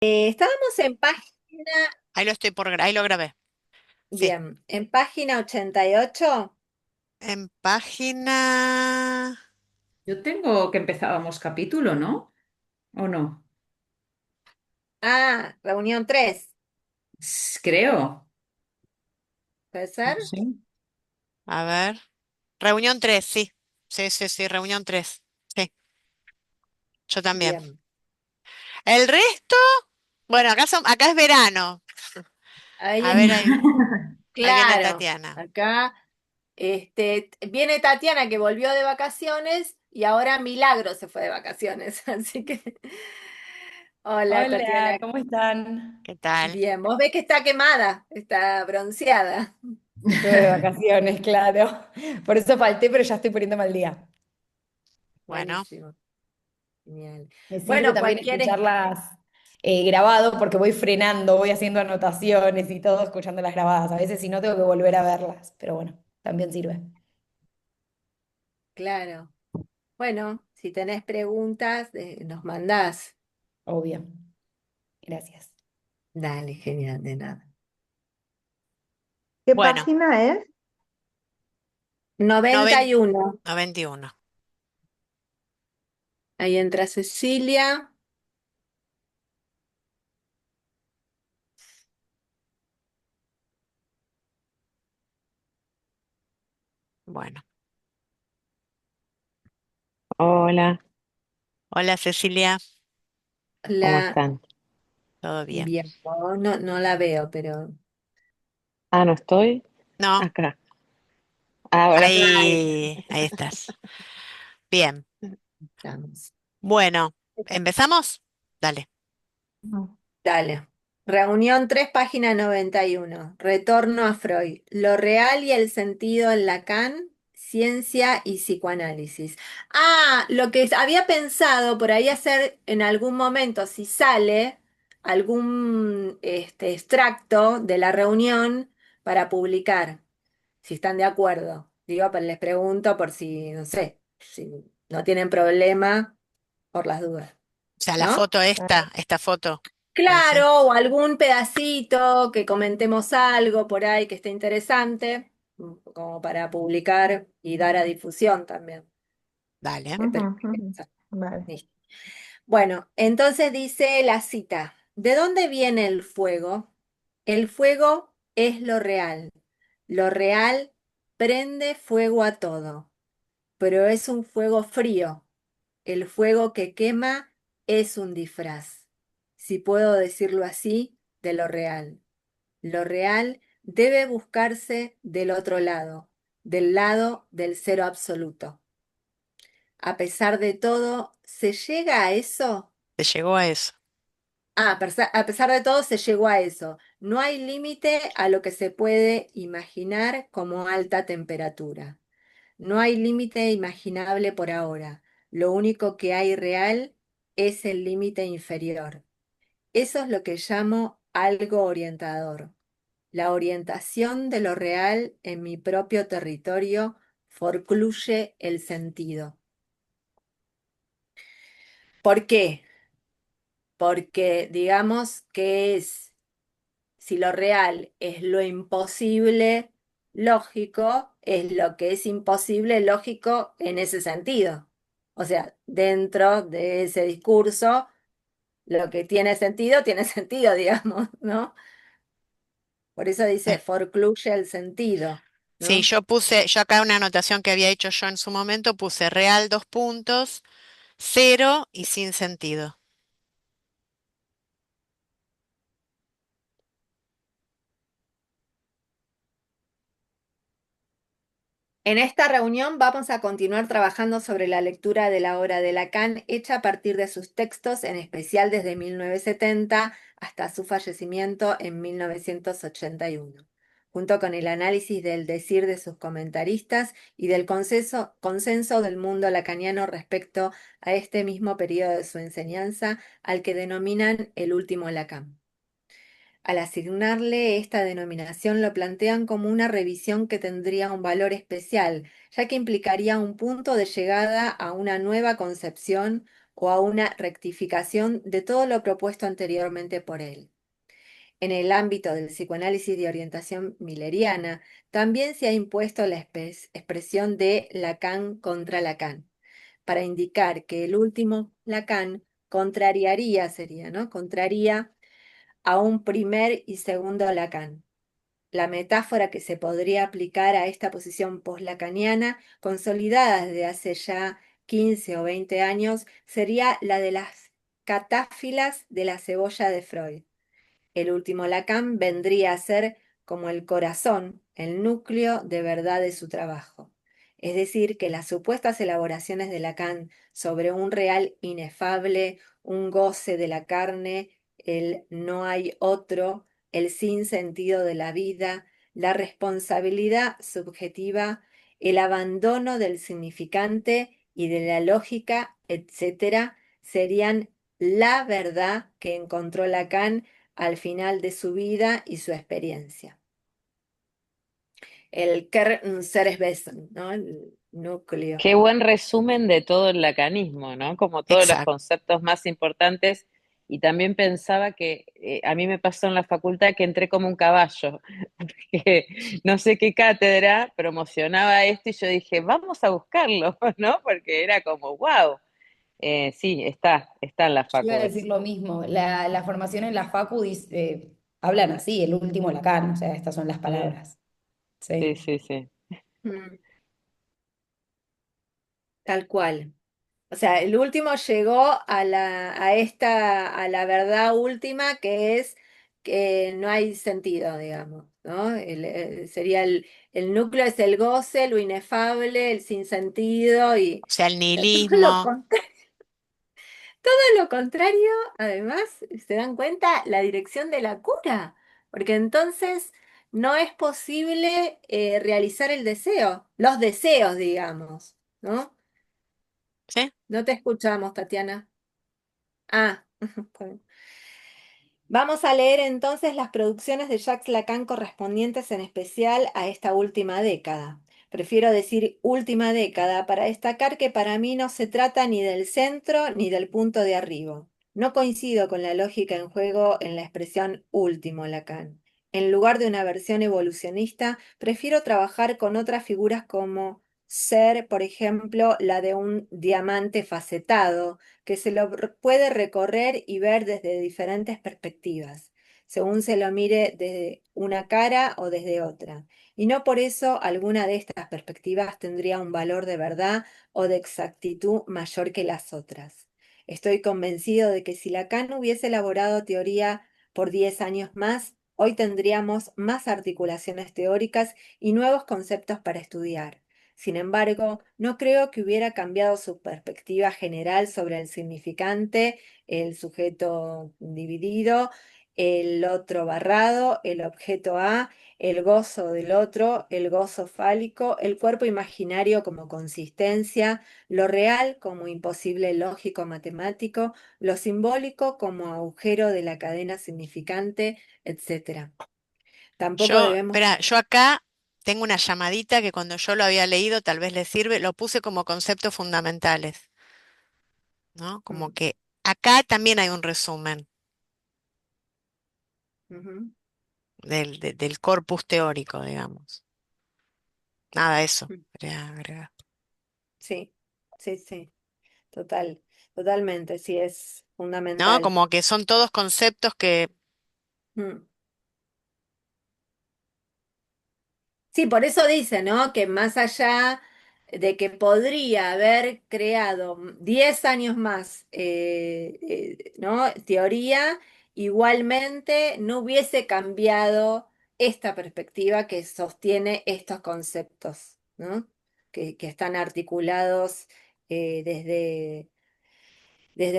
Estábamos en página, Ahí lo grabé. Sí. bien, en página 88. En página. Yo tengo que empezábamos capítulo, ¿no? ¿O no? Reunión 3, Creo. ¿puede No ser? sé. A ver. Reunión 3, sí. Sí, sí, sí, reunión 3. Sí, yo también. Bien. El resto, bueno, acá es verano. Ahí A ver, está. ahí viene Claro, Tatiana. acá viene Tatiana que volvió de vacaciones y ahora Milagro se fue de vacaciones. Así que, hola Tatiana. Hola, ¿cómo están? ¿Qué tal? Bien, vos ves que está quemada, está bronceada. Estuve de vacaciones, claro. Por eso falté, pero ya estoy poniéndome al día. Bueno, Buenísimo, genial. Me sirve Bueno, también cualquier. escucharlas grabado porque voy frenando, voy haciendo anotaciones y todo escuchando las grabadas. A veces si no tengo que volver a verlas, pero bueno, también sirve. Claro. Bueno, si tenés preguntas, nos mandás. Obvio. Gracias. Dale, genial, de nada. ¿Qué bueno, página es? 90, 91. 91. Ahí entra Cecilia. Bueno. Hola, Hola Cecilia, ¿cómo La. están? ¿todo bien? Bien, no la veo, pero Ah, no estoy No, acá. Ahora sí. ahí estás. Bien. estamos. Bueno, ¿empezamos? Dale. No. Dale. Reunión 3, página 91. Retorno a Freud. Lo real y el sentido en Lacan, ciencia y psicoanálisis. Lo que había pensado por ahí hacer en algún momento, si sale algún extracto de la reunión para publicar, si están de acuerdo. Digo, pero les pregunto por si, no sé, si no tienen problema, por las dudas, O sea, la ¿no? foto esta foto, puede ser. Claro, o algún pedacito que comentemos algo por ahí que esté interesante, como para publicar y dar a difusión también. Dale. Pero Ujú, ujú. Vale. listo. Bueno, entonces dice la cita, ¿de dónde viene el fuego? El fuego es lo real. Lo real prende fuego a todo, pero es un fuego frío. El fuego que quema es un disfraz, si puedo decirlo así, de lo real. Lo real debe buscarse del otro lado, del lado del cero absoluto. A pesar de todo, ¿se llega a eso? Te llegó a eso. A pesar de todo, se llegó a eso. No hay límite a lo que se puede imaginar como alta temperatura. No hay límite imaginable por ahora. Lo único que hay real es el límite inferior. Eso es lo que llamo algo orientador. La orientación de lo real en mi propio territorio forcluye el sentido. ¿Por qué? Porque digamos que si lo real es lo imposible, lógico, es lo que es imposible, lógico en ese sentido. O sea, dentro de ese discurso, lo que tiene sentido, digamos, ¿no? Por eso dice, Eh, forcluye el sentido, Sí, ¿no? yo acá una anotación que había hecho yo en su momento, puse real dos puntos, cero y sin sentido. En esta reunión vamos a continuar trabajando sobre la lectura de la obra de Lacan hecha a partir de sus textos, en especial desde 1970 hasta su fallecimiento en 1981, junto con el análisis del decir de sus comentaristas y del consenso del mundo lacaniano respecto a este mismo periodo de su enseñanza, al que denominan el último Lacan. Al asignarle esta denominación lo plantean como una revisión que tendría un valor especial, ya que implicaría un punto de llegada a una nueva concepción o a una rectificación de todo lo propuesto anteriormente por él. En el ámbito del psicoanálisis de orientación milleriana, también se ha impuesto la expresión de Lacan contra Lacan, para indicar que el último Lacan sería, ¿no? Contraría a un primer y segundo Lacan. La metáfora que se podría aplicar a esta posición post-lacaniana, consolidada desde hace ya 15 o 20 años, sería la de las catáfilas de la cebolla de Freud. El último Lacan vendría a ser como el corazón, el núcleo de verdad de su trabajo. Es decir, que las supuestas elaboraciones de Lacan sobre un real inefable, un goce de la carne, el no hay otro, el sinsentido de la vida, la responsabilidad subjetiva, el abandono del significante y de la lógica, etcétera, serían la verdad que encontró Lacan al final de su vida y su experiencia. El Kernzereswesen, ¿no? El núcleo. Qué buen resumen de todo el lacanismo, ¿no? Como todos los Exacto. conceptos más importantes. Y también pensaba que a mí me pasó en la facultad que entré como un caballo, porque no sé qué cátedra promocionaba esto y yo dije, vamos a buscarlo, ¿no? Porque era como, wow, sí, está en la Yo iba facu a decir eso. lo mismo. La formación en la Facu hablan así, el último Lacan, o sea, estas son las Sí, palabras. sí, Sí. sí, sí. Mm, tal cual. O sea, el último llegó a la verdad última que es que no hay sentido, digamos, ¿no? Sería el núcleo es el goce, lo inefable, el sinsentido y O sea, el todo lo nihilismo. contrario. Todo lo contrario, además, se dan cuenta la dirección de la cura, porque entonces no es posible realizar el deseo, los deseos, digamos, ¿no? ¿Sí? No te escuchamos, Tatiana. Ah, está bien. Vamos a leer entonces las producciones de Jacques Lacan correspondientes en especial a esta última década. Prefiero decir última década para destacar que para mí no se trata ni del centro ni del punto de arribo. No coincido con la lógica en juego en la expresión último Lacan. En lugar de una versión evolucionista, prefiero trabajar con otras figuras como ser, por ejemplo, la de un diamante facetado que se lo puede recorrer y ver desde diferentes perspectivas, según se lo mire desde una cara o desde otra. Y no por eso alguna de estas perspectivas tendría un valor de verdad o de exactitud mayor que las otras. Estoy convencido de que si Lacan hubiese elaborado teoría por 10 años más, hoy tendríamos más articulaciones teóricas y nuevos conceptos para estudiar. Sin embargo, no creo que hubiera cambiado su perspectiva general sobre el significante, el sujeto dividido, el otro barrado, el objeto A, el gozo del otro, el gozo fálico, el cuerpo imaginario como consistencia, lo real como imposible lógico matemático, lo simbólico como agujero de la cadena significante, etc. Tampoco Yo, debemos... espera, yo acá tengo una llamadita que cuando yo lo había leído tal vez le sirve, lo puse como conceptos fundamentales, ¿no? Como Mm, que acá también hay un resumen ujú, del corpus teórico, digamos. Nada, eso. mm. Quería agregar. Sí, sí, sí. Totalmente, sí, es ¿No? fundamental. Como que son todos conceptos que, Mm. Sí, por eso dice, ¿no? Que más allá de que podría haber creado 10 años más, ¿no? Teoría, igualmente no hubiese cambiado esta perspectiva que sostiene estos conceptos, ¿no? Que están articulados desde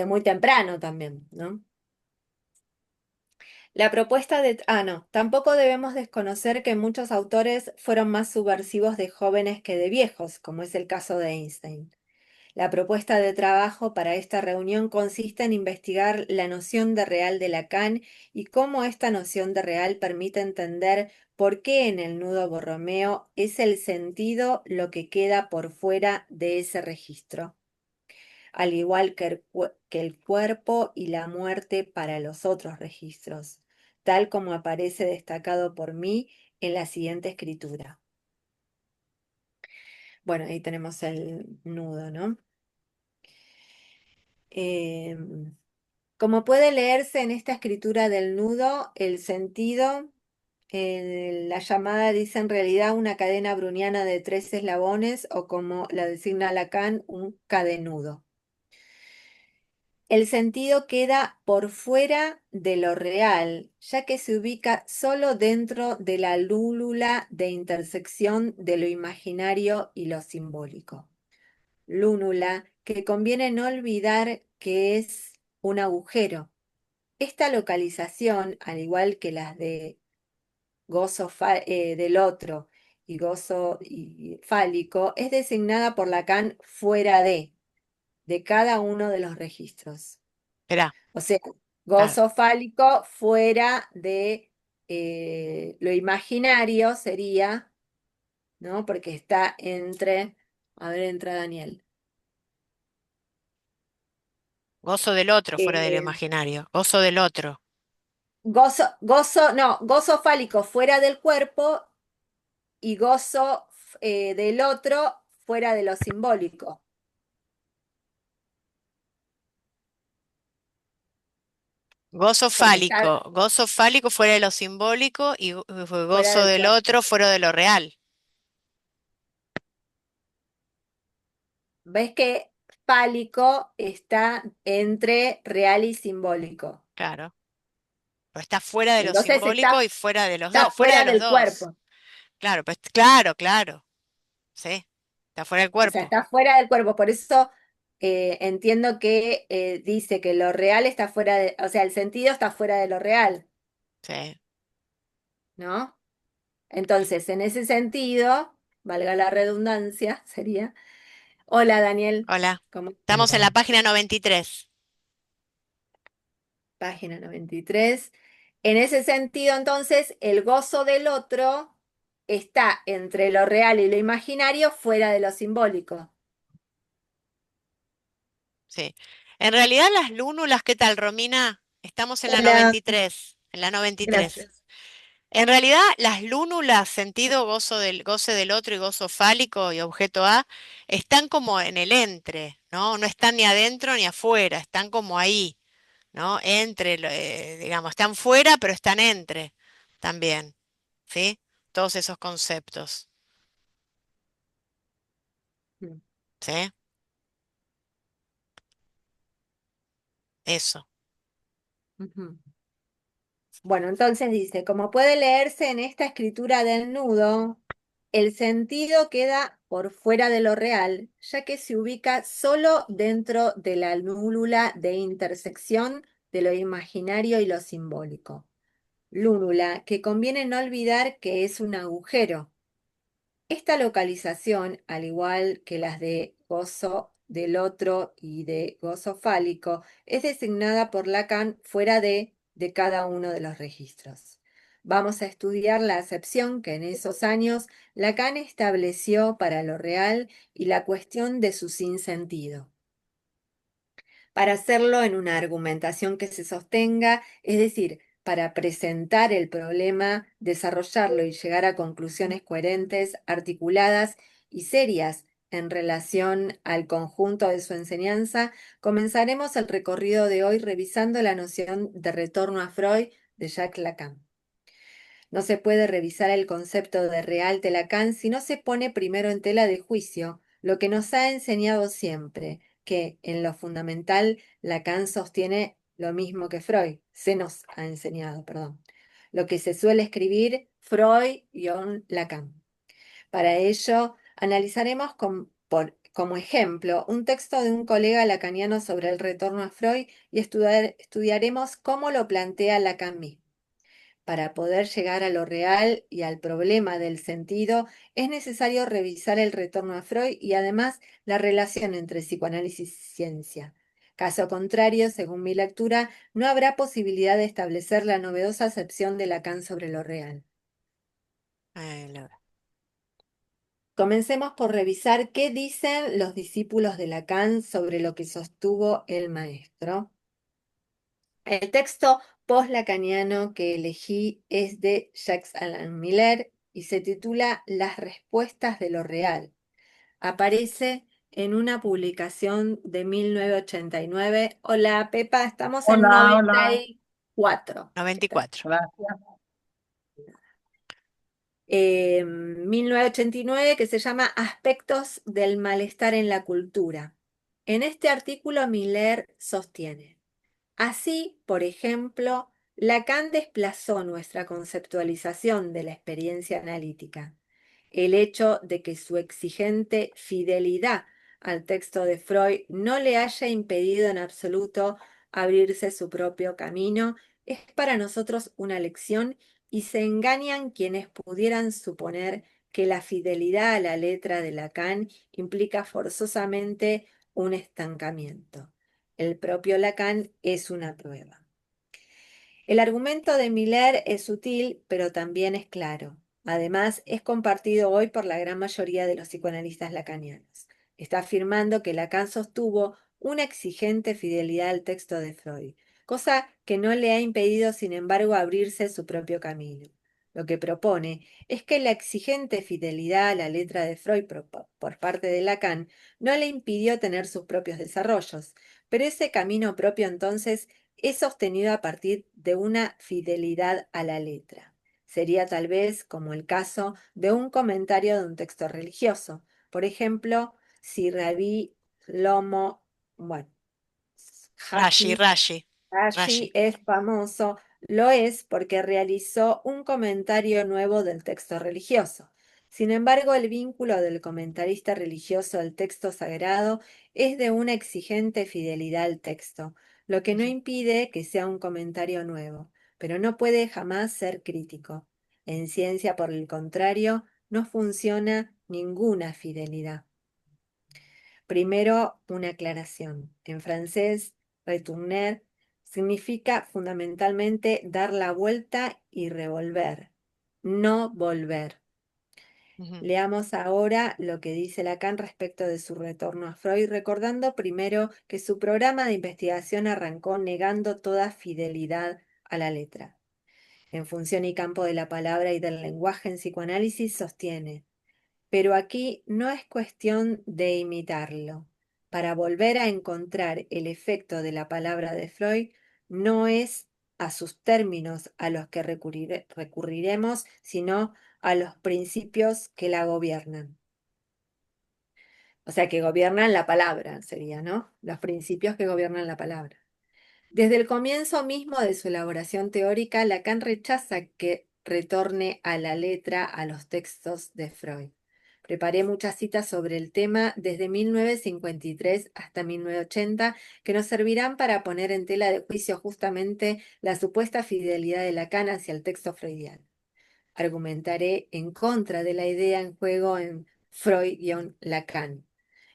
muy temprano también, ¿no? La propuesta de... Ah, no, tampoco debemos desconocer que muchos autores fueron más subversivos de jóvenes que de viejos, como es el caso de Einstein. La propuesta de trabajo para esta reunión consiste en investigar la noción de real de Lacan y cómo esta noción de real permite entender por qué en el nudo Borromeo es el sentido lo que queda por fuera de ese registro. al igual que el cuerpo y la muerte para los otros registros, tal como aparece destacado por mí en la siguiente escritura. Bueno, ahí tenemos el nudo, ¿no? Como puede leerse en esta escritura del nudo, el sentido, la llamada dice en realidad una cadena browniana de 3 eslabones o como la designa Lacan, un cadenudo. El sentido queda por fuera de lo real, ya que se ubica solo dentro de la lúnula de intersección de lo imaginario y lo simbólico. Lúnula que conviene no olvidar que es un agujero. Esta localización, al igual que las de del otro y gozo fálico, es designada por Lacan fuera de cada uno de los registros. Esperá, O sea, claro. gozo fálico fuera de lo imaginario sería, ¿no? Porque está entre, a ver, entra Daniel. Gozo del otro fuera del Eh, imaginario. Gozo del otro. gozo fálico fuera del cuerpo y gozo del otro fuera de lo simbólico. Porque está Gozo fálico fuera de lo simbólico y fuera gozo del del cuerpo. otro fuera de lo real. ¿Ves que fálico está entre real y simbólico? Claro. Pero está fuera de lo Entonces simbólico y fuera de los está dos, fuera de fuera los del dos. cuerpo. Claro, pues claro, claro. Sí. Está fuera del O sea, cuerpo. está fuera del cuerpo. Por eso entiendo que dice que lo real está fuera de, o sea, el sentido está fuera de lo real, Sí. ¿no? Entonces, en ese sentido, valga la redundancia, sería. Hola, Daniel. Hola. ¿Cómo? Estamos en la página 93. Página 93. En ese sentido, entonces, el gozo del otro está entre lo real y lo imaginario, fuera de lo simbólico. Sí. En realidad las lúnulas, ¿qué tal, Romina? Estamos en la Hola, 93. En la 93. gracias. En realidad, las lúnulas, sentido goce del otro y gozo fálico y objeto A, están como en el entre, ¿no? No están ni adentro ni afuera, están como ahí, ¿no? Entre, digamos, están fuera, pero están entre también, ¿sí? Todos esos conceptos, Mm, ¿sí? Eso, ujú. Bueno, entonces dice, como puede leerse en esta escritura del nudo, el sentido queda por fuera de lo real, ya que se ubica solo dentro de la lúnula de intersección de lo imaginario y lo simbólico. Lúnula que conviene no olvidar que es un agujero. Esta localización, al igual que las de gozo del otro y de gozo fálico, es designada por Lacan fuera de cada uno de los registros. Vamos a estudiar la acepción que en esos años Lacan estableció para lo real y la cuestión de su sinsentido. Para hacerlo en una argumentación que se sostenga, es decir, para presentar el problema, desarrollarlo y llegar a conclusiones coherentes, articuladas y serias en relación al conjunto de su enseñanza, comenzaremos el recorrido de hoy revisando la noción de retorno a Freud de Jacques Lacan. No se puede revisar el concepto de real de Lacan si no se pone primero en tela de juicio lo que nos ha enseñado siempre, que en lo fundamental Lacan sostiene lo mismo que Freud, se nos ha enseñado, perdón. Lo que se suele escribir Freud-Lacan. Para ello, analizaremos como ejemplo un texto de un colega lacaniano sobre el retorno a Freud y estudiaremos cómo lo plantea Lacan mismo. Para poder llegar a lo real y al problema del sentido, es necesario revisar el retorno a Freud y además la relación entre psicoanálisis y ciencia. Caso contrario, según mi lectura, no habrá posibilidad de establecer la novedosa acepción de Lacan sobre lo real. eh, lo- Comencemos por revisar qué dicen los discípulos de Lacan sobre lo que sostuvo el maestro. El texto post-lacaniano que elegí es de Jacques Alain Miller y se titula Las respuestas de lo real. Aparece en una publicación de 1989. Hola, Pepa, estamos en Hola, hola. 94. 94. Gracias. 1989, que se llama Aspectos del malestar en la cultura. En este artículo Miller sostiene: así, por ejemplo, Lacan desplazó nuestra conceptualización de la experiencia analítica. El hecho de que su exigente fidelidad al texto de Freud no le haya impedido en absoluto abrirse su propio camino es para nosotros una lección, y se engañan quienes pudieran suponer que la fidelidad a la letra de Lacan implica forzosamente un estancamiento. El propio Lacan es una prueba. El argumento de Miller es sutil, pero también es claro. Además, es compartido hoy por la gran mayoría de los psicoanalistas lacanianos. Está afirmando que Lacan sostuvo una exigente fidelidad al texto de Freud, cosa que no le ha impedido, sin embargo, abrirse su propio camino. Lo que propone es que la exigente fidelidad a la letra de Freud por parte de Lacan no le impidió tener sus propios desarrollos, pero ese camino propio entonces es sostenido a partir de una fidelidad a la letra. Sería tal vez como el caso de un comentario de un texto religioso. Por ejemplo, si Rabí Lomo, bueno, Rashi, Hashi Rashi, Rashi Rashi. es famoso, lo es porque realizó un comentario nuevo del texto religioso. Sin embargo, el vínculo del comentarista religioso al texto sagrado es de una exigente fidelidad al texto, lo que no Ujú. impide que sea un comentario nuevo, pero no puede jamás ser crítico. En ciencia, por el contrario, no funciona ninguna fidelidad. Primero, una aclaración. En francés, retourner significa fundamentalmente dar la vuelta y revolver, no volver. Ujú. Leamos ahora lo que dice Lacan respecto de su retorno a Freud, recordando primero que su programa de investigación arrancó negando toda fidelidad a la letra. En Función y campo de la palabra y del lenguaje en psicoanálisis sostiene: pero aquí no es cuestión de imitarlo. Para volver a encontrar el efecto de la palabra de Freud, no es a sus términos a los que recurriremos, sino a los principios que la gobiernan. O sea, que gobiernan la palabra, sería, ¿no? Los principios que gobiernan la palabra. Desde el comienzo mismo de su elaboración teórica, Lacan rechaza que retorne a la letra a los textos de Freud. Preparé muchas citas sobre el tema desde 1953 hasta 1980 que nos servirán para poner en tela de juicio justamente la supuesta fidelidad de Lacan hacia el texto freudiano. Argumentaré en contra de la idea en juego en Freud-Lacan.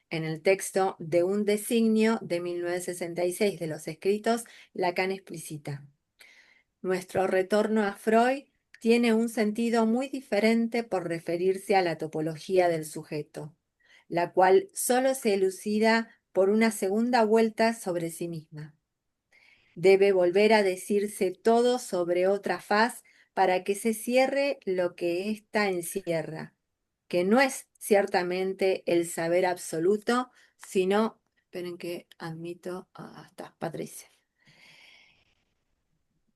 En el texto de un designio de 1966 de los escritos, Lacan explicita: nuestro retorno a Freud tiene un sentido muy diferente por referirse a la topología del sujeto, la cual solo se elucida por una segunda vuelta sobre sí misma. Debe volver a decirse todo sobre otra faz para que se cierre lo que ésta encierra, que no es ciertamente el saber absoluto, sino, esperen que admito, está Patricia,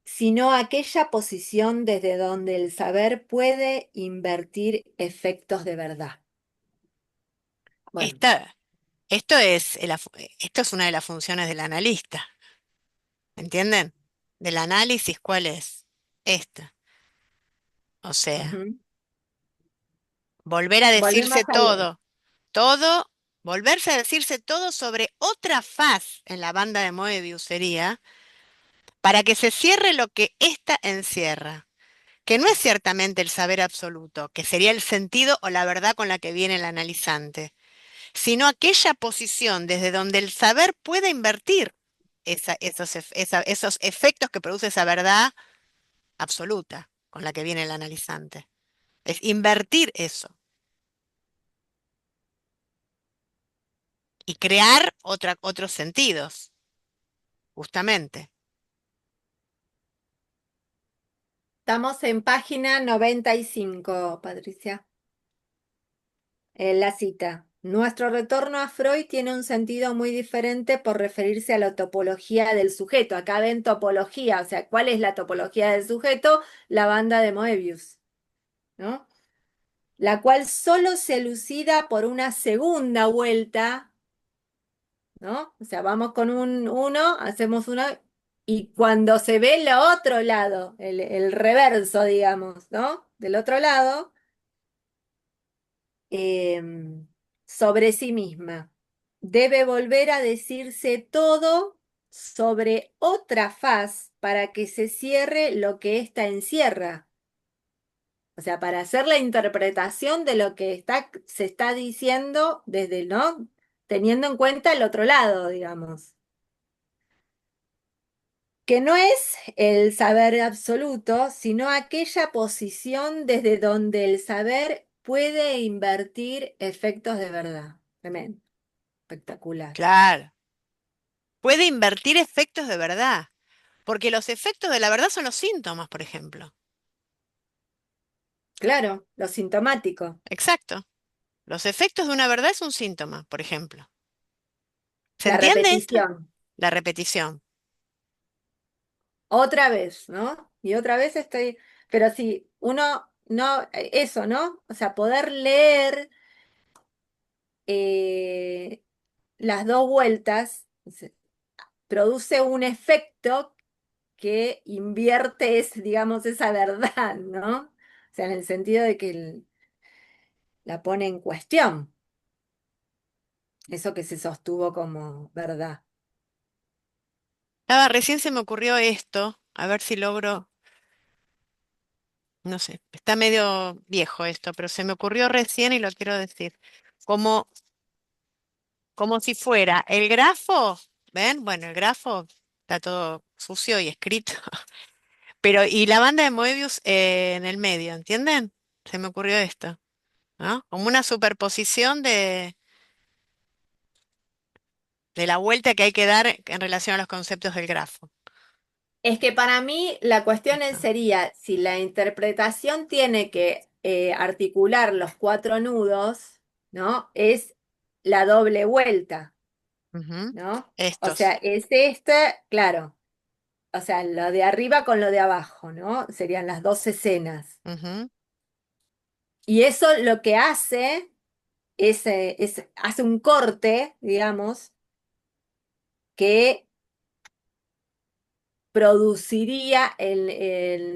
sino aquella posición desde donde el saber puede invertir efectos de verdad. Bueno, Esta- esto es una de las funciones del analista, ¿entienden? Del análisis, ¿cuál es? Esta. O sea, ujú. volver a Volvemos decirse a leer. todo, volverse a decirse todo sobre otra faz en la banda de Moebius sería, para que se cierre lo que ésta encierra, que no es ciertamente el saber absoluto, que sería el sentido o la verdad con la que viene el analizante, sino aquella posición desde donde el saber puede invertir esos efectos que produce esa verdad absoluta con la que viene el analizante. Es invertir eso. y crear otros sentidos, justamente. Estamos en página 95, Patricia. La cita. Nuestro retorno a Freud tiene un sentido muy diferente por referirse a la topología del sujeto. Acá ven topología, o sea, ¿cuál es la topología del sujeto? La banda de Moebius, ¿no? La cual solo se elucida por una segunda vuelta, ¿no? O sea, vamos con un 1, hacemos uno, y cuando se ve el otro lado, el reverso, digamos, ¿no? Del otro lado, sobre sí misma. Debe volver a decirse todo sobre otra faz para que se cierre lo que ésta encierra. O sea, para hacer la interpretación de lo que se está diciendo desde, ¿no? Teniendo en cuenta el otro lado, digamos. Que no es el saber absoluto, sino aquella posición desde donde el saber puede invertir efectos de verdad. Tremendo, espectacular. Claro. Puede invertir efectos de verdad, porque los efectos de la verdad son los síntomas, por ejemplo. Claro, lo sintomático, Exacto. Los efectos de una verdad es un síntoma, por ejemplo. ¿Se la entiende esto? repetición. La repetición. Otra vez, ¿no? Y otra vez estoy, pero si uno no, eso, ¿no? O sea, poder leer eh, las dos vueltas produce un efecto que invierte, digamos, esa verdad, ¿no? O sea, en el sentido de que la pone en cuestión, eso que se sostuvo como verdad. Recién se me ocurrió esto, a ver si logro, no sé, está medio viejo esto, pero se me ocurrió recién y lo quiero decir. Como, como si fuera el grafo, ¿ven? Bueno, el grafo está todo sucio y escrito, pero y la banda de Moebius en el medio, ¿entienden? Se me ocurrió esto, ¿no? Como una superposición de la vuelta que hay que dar en relación a los conceptos del grafo. Es que para mí la cuestión Eso. sería si la interpretación tiene que articular los cuatro nudos, ¿no? Es la doble vuelta, Ujú. ¿no? O sea, Estos. es claro, o sea, lo de arriba con lo de abajo, ¿no? Serían las dos escenas. Ujú. Y eso lo que hace hace un corte, digamos, que produciría en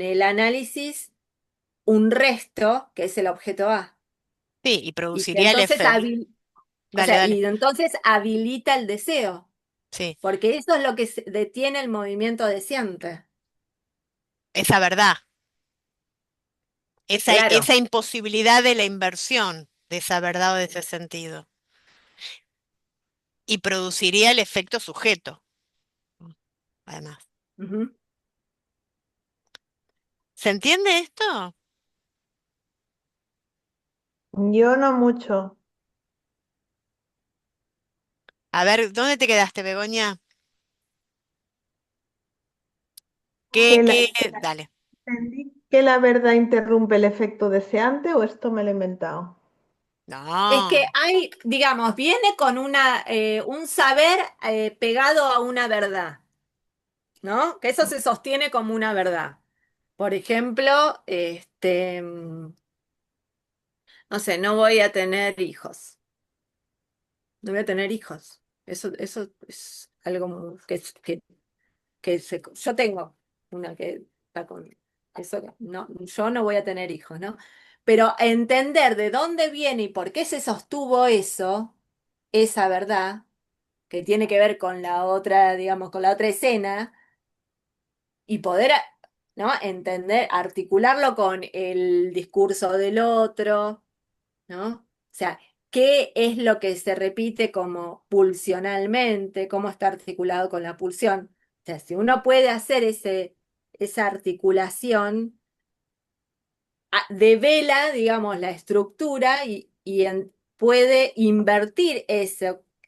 el análisis un resto, que es el objeto A. Sí, y Y que produciría el entonces efecto. o Dale, sea, dale. y entonces habilita el deseo, Sí, porque eso es lo que detiene el movimiento deseante. esa verdad, Claro. esa imposibilidad de la inversión de esa verdad o de ese sentido. Y produciría el efecto sujeto, además. Ujú. ¿Se entiende esto? Yo no mucho. A ver, ¿dónde te quedaste, Begoña? Que la, Dale. ¿Entendí que la verdad interrumpe el efecto deseante o esto me lo he inventado? Es que No. hay, digamos, viene con un saber pegado a una verdad, ¿no? Que eso se sostiene como una verdad. Por ejemplo, no sé, no voy a tener hijos. No voy a tener hijos. Eso es algo yo tengo una que está con eso, no, yo no voy a tener hijos, ¿no? Pero entender de dónde viene y por qué se sostuvo eso, esa verdad, que tiene que ver con la otra, digamos, con la otra escena, y poder, ¿no? Entender, articularlo con el discurso del otro, ¿no? O sea, ¿qué es lo que se repite como pulsionalmente? ¿Cómo está articulado con la pulsión? O sea, si uno puede hacer esa articulación, devela, digamos, la estructura y puede invertir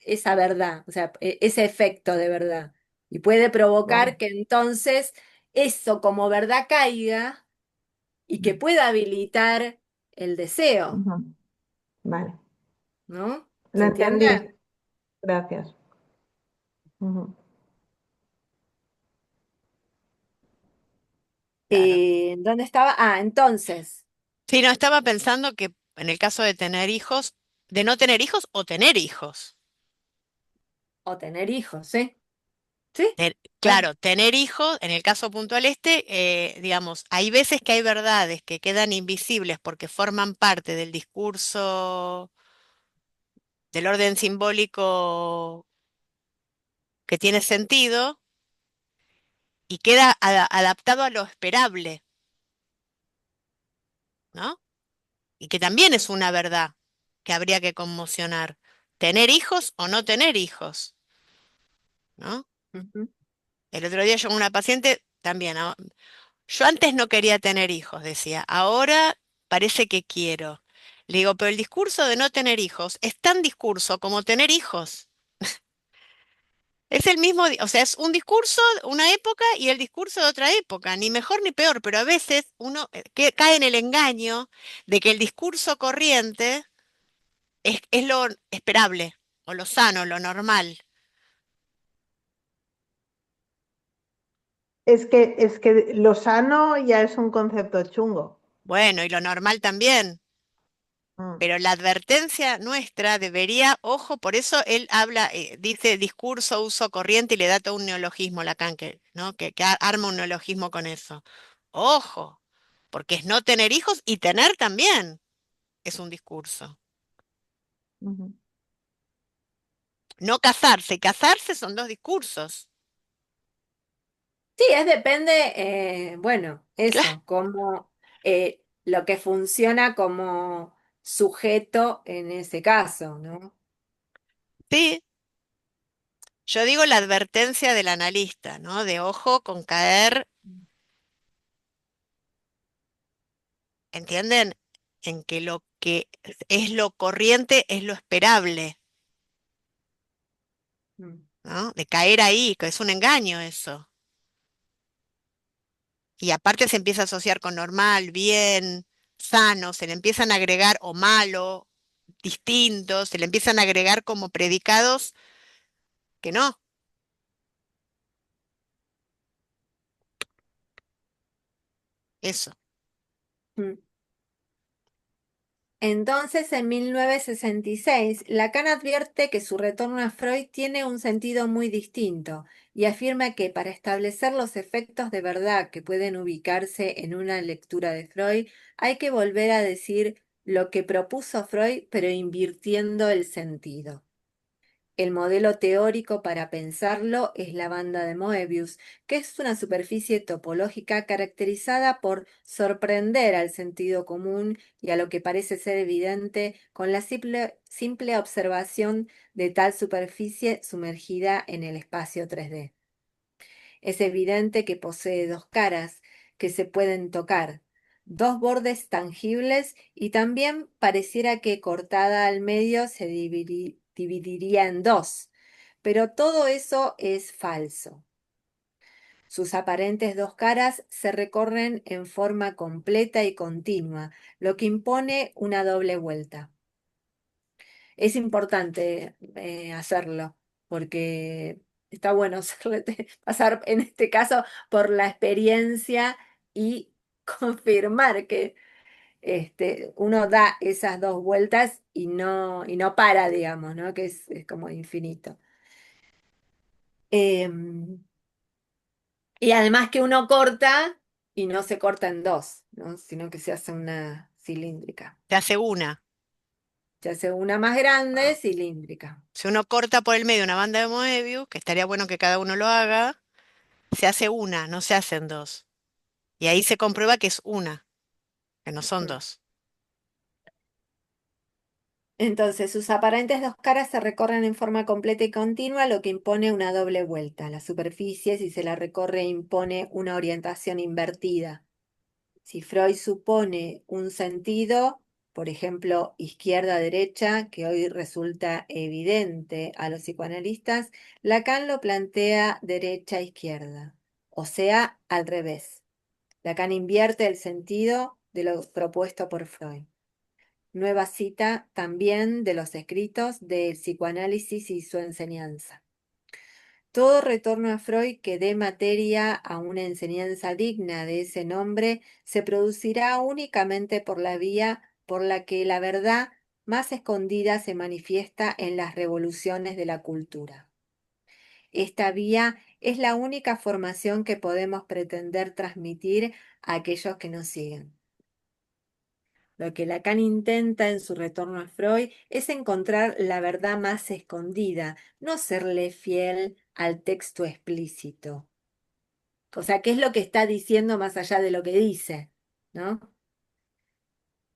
esa verdad, o sea, ese efecto de verdad. Y puede provocar Vale. que entonces eso como verdad caiga y que pueda habilitar el deseo, Ujú. Vale, ¿no? lo ¿Se entiende? entendí. Gracias. Ujú. Claro. ¿Dónde estaba? Ah, entonces, Sí, no, estaba pensando que en el caso de tener hijos, de no tener hijos o tener hijos. o tener hijos, ¿sí? ¿Sí? Bueno. Claro, tener hijos, en el caso puntual este, digamos, hay veces que hay verdades que quedan invisibles porque forman parte del discurso del orden simbólico que tiene sentido y queda adaptado a lo esperable, ¿no? Y que también es una verdad que habría que conmocionar. Tener hijos o no tener hijos, ¿no? Ujú. El otro día yo con una paciente también, yo antes no quería tener hijos, decía, ahora parece que quiero. Le digo, pero el discurso de no tener hijos es tan discurso como tener hijos. Es el mismo, o sea, es un discurso, una época y el discurso de otra época, ni mejor ni peor, pero a veces uno cae en el engaño de que el discurso corriente es lo esperable, o lo sano, lo normal. Es que lo sano ya es un concepto chungo. Bueno, y lo normal también. Mm, Pero la advertencia nuestra debería, ojo, por eso él habla, dice discurso, uso corriente y le da todo un neologismo a Lacan, ¿no? Que arma un neologismo con eso. Ojo, porque es no tener hijos y tener también es un discurso. ujú, No casarse y casarse son dos discursos. Sí, depende, bueno, Claro, eso, como lo que funciona como sujeto en ese caso, ¿no? sí, yo digo la advertencia del analista, ¿no? De ojo con caer, ¿entienden? En que lo que es lo corriente es lo esperable. Mm, ¿No? De caer ahí, que es un engaño eso. Y aparte se empieza a asociar con normal, bien, sano, se le empiezan a agregar o malo, distintos, se le empiezan a agregar como predicados que no, eso. mm. Entonces, en 1966, Lacan advierte que su retorno a Freud tiene un sentido muy distinto y afirma que para establecer los efectos de verdad que pueden ubicarse en una lectura de Freud, hay que volver a decir lo que propuso Freud, pero invirtiendo el sentido. El modelo teórico para pensarlo es la banda de Moebius, que es una superficie topológica caracterizada por sorprender al sentido común y a lo que parece ser evidente con la simple observación de tal superficie sumergida en el espacio 3D. Es evidente que posee dos caras que se pueden tocar, dos bordes tangibles y también pareciera que cortada al medio se dividiría en dos, pero todo eso es falso. Sus aparentes dos caras se recorren en forma completa y continua, lo que impone una doble vuelta. Es importante hacerlo porque está bueno pasar en este caso por la experiencia y confirmar que uno da esas dos vueltas y no para, digamos, ¿no? Que es como infinito. Em, y además que uno corta y no se corta en dos, ¿no? Sino que se hace una cilíndrica. Se hace una. Se hace una más grande, cilíndrica. Si uno corta por el medio una banda de Moebius, que estaría bueno que cada uno lo haga, se hace una, no se hacen dos. Y ahí se comprueba que es una, que no son Mm. dos. Entonces, sus aparentes dos caras se recorren en forma completa y continua, lo que impone una doble vuelta. La superficie, si se la recorre, impone una orientación invertida. Si Freud supone un sentido, por ejemplo, izquierda-derecha, que hoy resulta evidente a los psicoanalistas, Lacan lo plantea derecha-izquierda, o sea, al revés. Lacan invierte el sentido de lo propuesto por Freud. Nueva cita también de los escritos del psicoanálisis y su enseñanza. Todo retorno a Freud que dé materia a una enseñanza digna de ese nombre se producirá únicamente por la vía por la que la verdad más escondida se manifiesta en las revoluciones de la cultura. Esta vía es la única formación que podemos pretender transmitir a aquellos que nos siguen. Lo que Lacan intenta en su retorno a Freud es encontrar la verdad más escondida, no serle fiel al texto explícito. O sea, ¿qué es lo que está diciendo más allá de lo que dice? ¿No?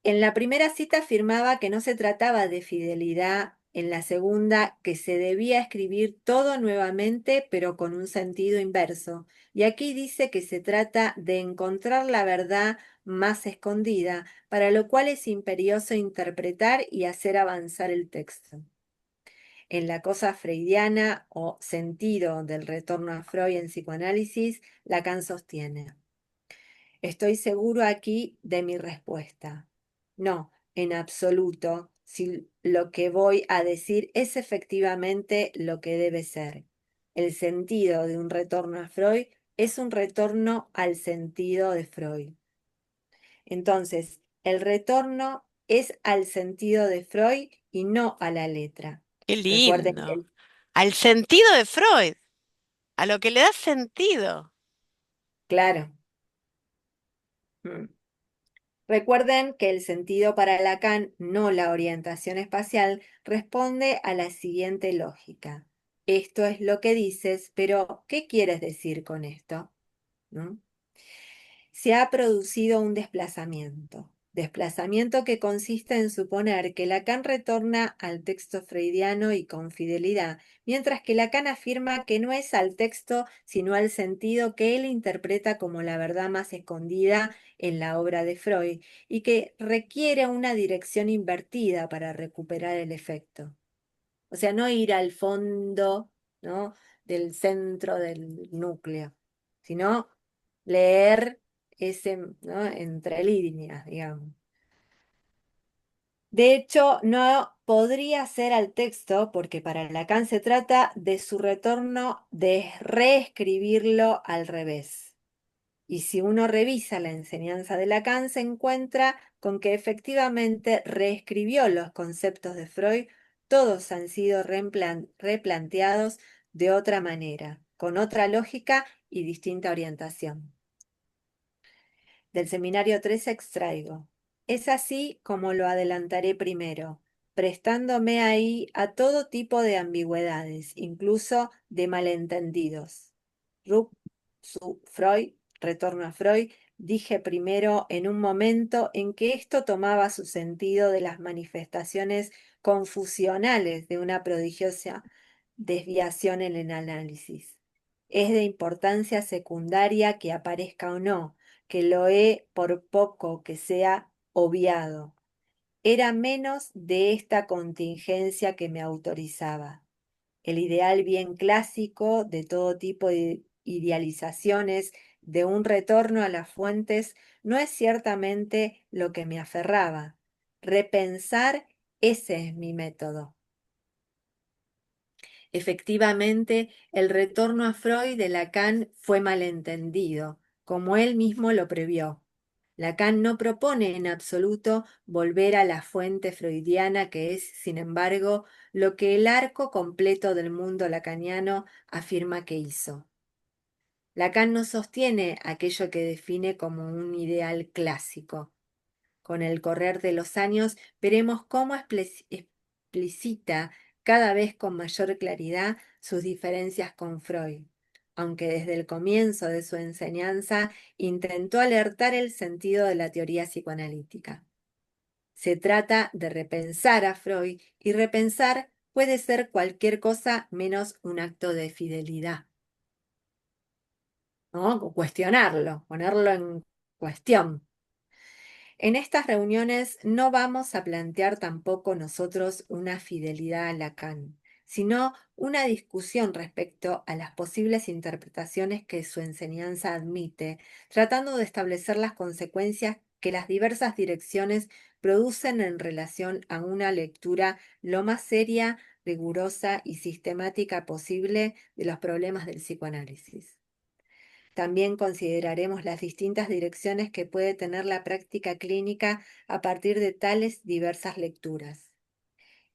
En la primera cita afirmaba que no se trataba de fidelidad, en la segunda que se debía escribir todo nuevamente, pero con un sentido inverso. Y aquí dice que se trata de encontrar la verdad más escondida, para lo cual es imperioso interpretar y hacer avanzar el texto. En la cosa freudiana o sentido del retorno a Freud en psicoanálisis, Lacan sostiene: estoy seguro aquí de mi respuesta. No, en absoluto, si lo que voy a decir es efectivamente lo que debe ser. El sentido de un retorno a Freud es un retorno al sentido de Freud. Entonces, el retorno es al sentido de Freud y no a la letra. Qué Recuerden que, lindo. Al sentido de Freud, a lo que le da sentido. claro. mm, Recuerden que el sentido para Lacan, no la orientación espacial, responde a la siguiente lógica. Esto es lo que dices, pero ¿qué quieres decir con esto? ¿No? Se ha producido un desplazamiento que consiste en suponer que Lacan retorna al texto freudiano y con fidelidad, mientras que Lacan afirma que no es al texto, sino al sentido que él interpreta como la verdad más escondida en la obra de Freud y que requiere una dirección invertida para recuperar el efecto. O sea, no ir al fondo, ¿no?, del centro del núcleo, sino leer ese, ¿no?, entre líneas, digamos. De hecho, no podría ser al texto porque para Lacan se trata de su retorno, de reescribirlo al revés. Y si uno revisa la enseñanza de Lacan, se encuentra con que efectivamente reescribió los conceptos de Freud, todos han sido replanteados de otra manera, con otra lógica y distinta orientación. Del seminario 3 extraigo: es así como lo adelantaré primero, prestándome ahí a todo tipo de ambigüedades, incluso de malentendidos. Rupp, Freud, retorno a Freud, dije primero en un momento en que esto tomaba su sentido de las manifestaciones confusionales de una prodigiosa desviación en el análisis. Es de importancia secundaria que aparezca o no, que lo he por poco que sea obviado. Era menos de esta contingencia que me autorizaba. El ideal bien clásico de todo tipo de idealizaciones de un retorno a las fuentes no es ciertamente lo que me aferraba. Repensar, ese es mi método. Efectivamente, el retorno a Freud de Lacan fue malentendido, como él mismo lo previó. Lacan no propone en absoluto volver a la fuente freudiana, que es, sin embargo, lo que el arco completo del mundo lacaniano afirma que hizo. Lacan no sostiene aquello que define como un ideal clásico. Con el correr de los años veremos cómo explicita cada vez con mayor claridad sus diferencias con Freud, aunque desde el comienzo de su enseñanza intentó alertar el sentido de la teoría psicoanalítica. Se trata de repensar a Freud, y repensar puede ser cualquier cosa menos un acto de fidelidad, ¿no? O cuestionarlo, ponerlo en cuestión. En estas reuniones no vamos a plantear tampoco nosotros una fidelidad a Lacan, sino una discusión respecto a las posibles interpretaciones que su enseñanza admite, tratando de establecer las consecuencias que las diversas direcciones producen en relación a una lectura lo más seria, rigurosa y sistemática posible de los problemas del psicoanálisis. También consideraremos las distintas direcciones que puede tener la práctica clínica a partir de tales diversas lecturas.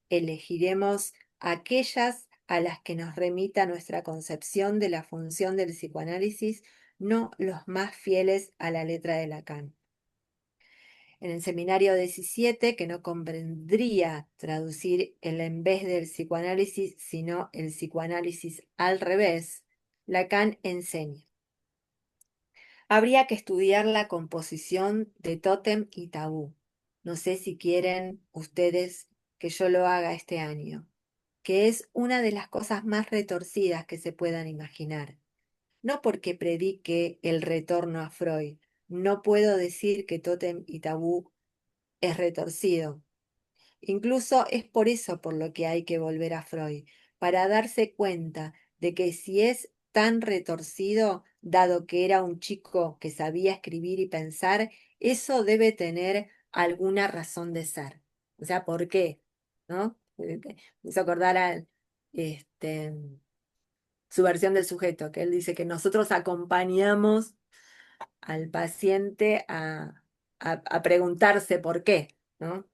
Elegiremos aquellas a las que nos remita nuestra concepción de la función del psicoanálisis, no los más fieles a la letra de Lacan. En el seminario 17, que no convendría traducir el en vez del psicoanálisis, sino el psicoanálisis al revés, Lacan enseña. Habría que estudiar la composición de tótem y tabú. No sé si quieren ustedes que yo lo haga este año, que es una de las cosas más retorcidas que se puedan imaginar. No porque predique el retorno a Freud, no puedo decir que tótem y tabú es retorcido. Incluso es por eso por lo que hay que volver a Freud, para darse cuenta de que si es tan retorcido, dado que era un chico que sabía escribir y pensar, eso debe tener alguna razón de ser. O sea, ¿por qué? ¿No? Me hizo acordar a su versión del sujeto, que él dice que nosotros acompañamos al paciente a preguntarse por qué, ¿no?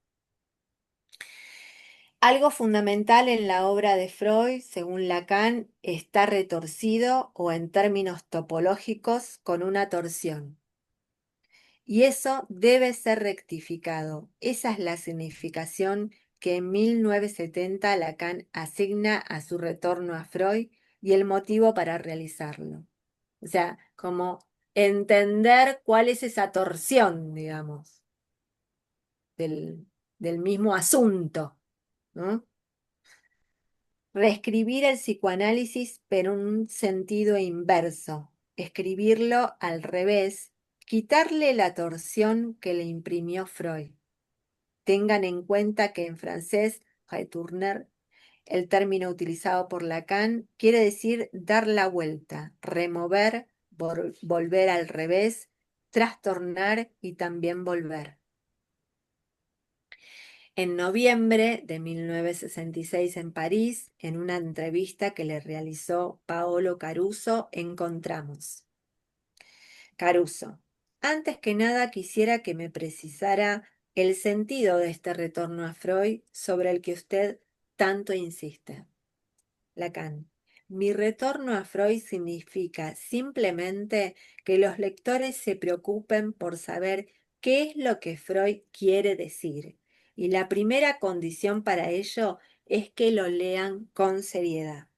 Algo fundamental en la obra de Freud, según Lacan, está retorcido o en términos topológicos con una torsión. Y eso debe ser rectificado. Esa es la significación que en 1970 Lacan asigna a su retorno a Freud y el motivo para realizarlo. O sea, como entender cuál es esa torsión, digamos, del mismo asunto, ¿no? Reescribir el psicoanálisis, pero en un sentido inverso, escribirlo al revés, quitarle la torsión que le imprimió Freud. Tengan en cuenta que en francés, retourner, el término utilizado por Lacan, quiere decir dar la vuelta, remover, volver al revés, trastornar y también volver. En noviembre de 1966 en París, en una entrevista que le realizó Paolo Caruso, encontramos. Caruso, antes que nada quisiera que me precisara el sentido de este retorno a Freud sobre el que usted tanto insiste. Lacan, mi retorno a Freud significa simplemente que los lectores se preocupen por saber qué es lo que Freud quiere decir. Y la primera condición para ello es que lo lean con seriedad.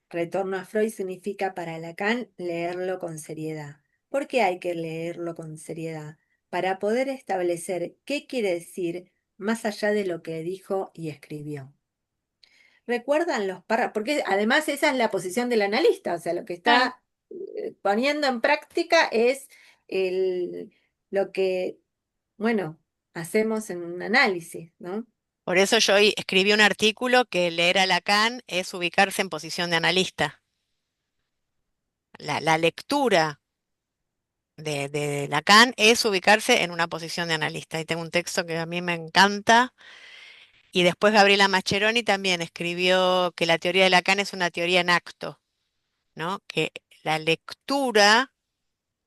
Retorno a Freud significa para Lacan leerlo con seriedad. ¿Por qué hay que leerlo con seriedad? Para poder establecer qué quiere decir más allá de lo que dijo y escribió. ¿Recuerdan los párrafos? Porque además esa es la posición del analista, o sea, lo que Claro. está poniendo en práctica es lo que, bueno, hacemos en un análisis, ¿no? Por eso yo hoy escribí un artículo que leer a Lacan es ubicarse en posición de analista. La lectura de Lacan es ubicarse en una posición de analista. Y tengo un texto que a mí me encanta. Y después Gabriela Mascheroni también escribió que la teoría de Lacan es una teoría en acto, ¿no? Que la lectura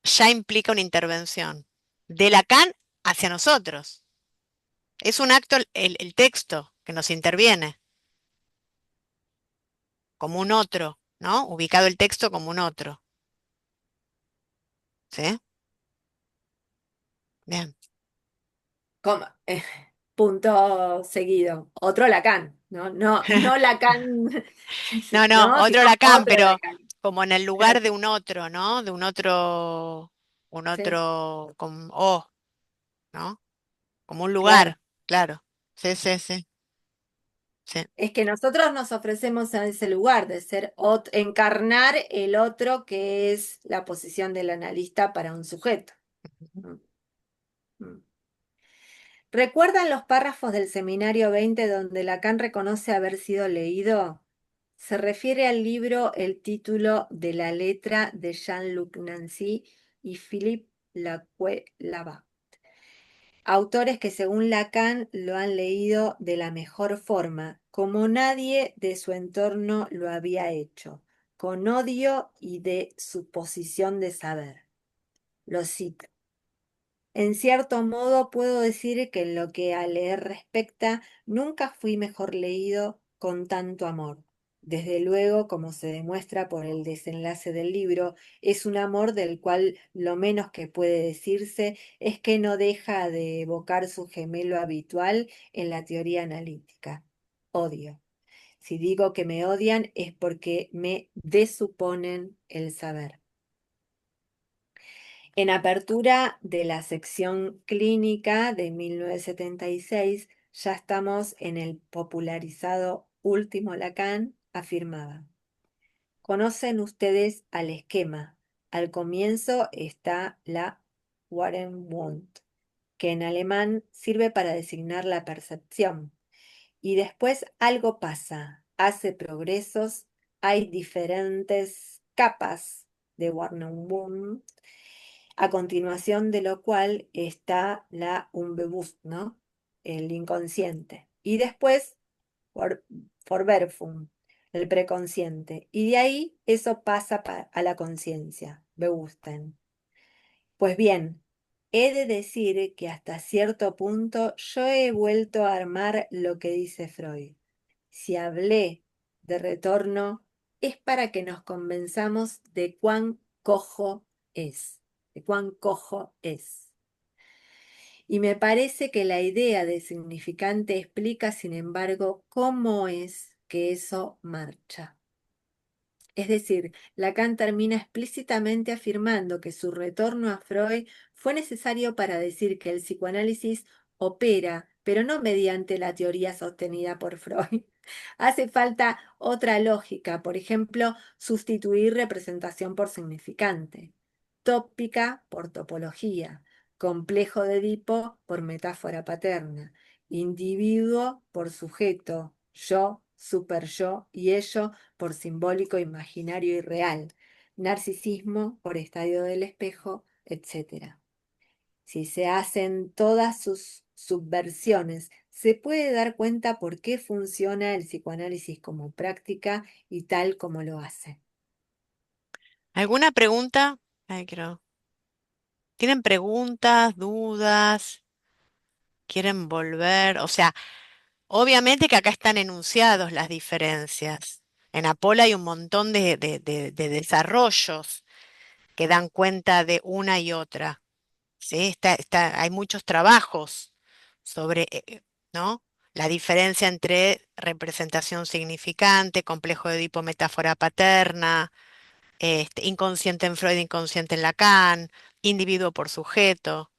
ya implica una intervención de Lacan hacia nosotros. Es un acto el texto que nos interviene, como un otro, ¿no? Ubicado el texto como un otro. ¿Sí? Bien. Como, punto seguido. Otro Lacan, ¿no? No, no Lacan, No, no, ¿no? otro Sino Lacan, otro pero Lacan. como en el Claro, lugar de un otro, ¿no? De un sí, otro con O, ¿no? Como un claro. lugar, claro. Sí, sí, sí, sí. Es que nosotros nos ofrecemos en ese lugar de ser encarnar el otro que es la posición del analista para un sujeto, ¿no? Mm. ¿Recuerdan los párrafos del seminario 20 donde Lacan reconoce haber sido leído? Se refiere al libro El título de la letra de Jean-Luc Nancy y Philippe Labat, autores que según Lacan lo han leído de la mejor forma, como nadie de su entorno lo había hecho, con odio y de suposición de saber. Lo cito. En cierto modo puedo decir que en lo que a leer respecta, nunca fui mejor leído con tanto amor. Desde luego, como se demuestra por el desenlace del libro, es un amor del cual lo menos que puede decirse es que no deja de evocar su gemelo habitual en la teoría analítica. Odio. Si digo que me odian es porque me desuponen el saber. En apertura de la sección clínica de 1976, ya estamos en el popularizado último Lacan, afirmaba. Conocen ustedes al esquema. Al comienzo está la Warenwund, que en alemán sirve para designar la percepción. Y después algo pasa, hace progresos, hay diferentes capas de Warenwund, a continuación de lo cual está la Unbewusst, ¿no? El inconsciente. Y después, por, Verfum, el preconsciente. Y de ahí eso pasa a la conciencia, Bewussten. Pues bien, he de decir que hasta cierto punto yo he vuelto a armar lo que dice Freud. Si hablé de retorno, es para que nos convenzamos de cuán cojo es, de cuán cojo es. Y me parece que la idea de significante explica, sin embargo, cómo es que eso marcha. Es decir, Lacan termina explícitamente afirmando que su retorno a Freud fue necesario para decir que el psicoanálisis opera, pero no mediante la teoría sostenida por Freud. Hace falta otra lógica, por ejemplo, sustituir representación por significante, tópica por topología, complejo de Edipo por metáfora paterna, individuo por sujeto, yo, superyo y ello por simbólico, imaginario y real, narcisismo por estadio del espejo, etc. Si se hacen todas sus subversiones, se puede dar cuenta por qué funciona el psicoanálisis como práctica y tal como lo hace. ¿Alguna pregunta? Ay, ¿Tienen preguntas, dudas? ¿Quieren volver? O sea, obviamente que acá están enunciados las diferencias. En Apolo hay un montón de desarrollos que dan cuenta de una y otra. ¿Sí? Hay muchos trabajos sobre, ¿no? La diferencia entre representación significante, complejo de Edipo, metáfora paterna, inconsciente en Freud, inconsciente en Lacan, individuo por sujeto,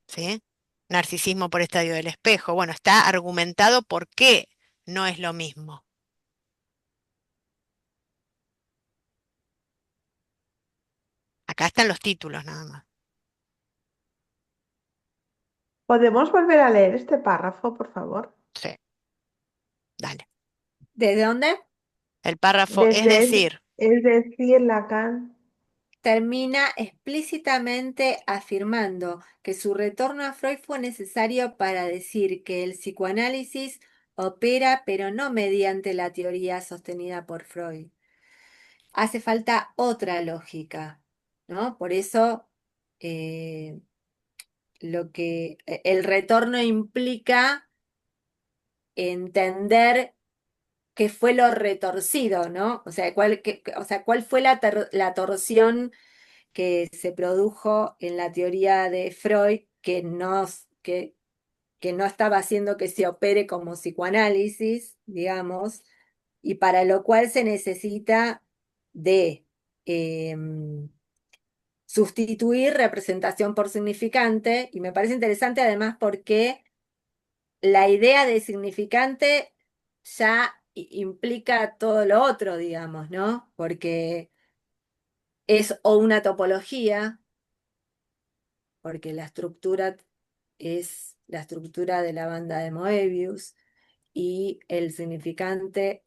¿sí? Narcisismo por estadio del espejo. Bueno, está argumentado por qué no es lo mismo. Acá están los títulos nada más. ¿Podemos volver a leer este párrafo, por favor? Sí, dale. ¿De dónde? El párrafo, es Desde decir, es decir, Lacan. Termina explícitamente afirmando que su retorno a Freud fue necesario para decir que el psicoanálisis opera, pero no mediante la teoría sostenida por Freud. Hace falta otra lógica, ¿no? Por eso eh, el retorno implica entender qué fue lo retorcido, ¿no? O sea, cuál fue la torsión que se produjo en la teoría de Freud que no estaba haciendo que se opere como psicoanálisis, digamos, y para lo cual se necesita de sustituir representación por significante, y me parece interesante además porque la idea de significante ya implica todo lo otro, digamos, ¿no? Porque es o una topología, porque la estructura es la estructura de la banda de Moebius y el significante,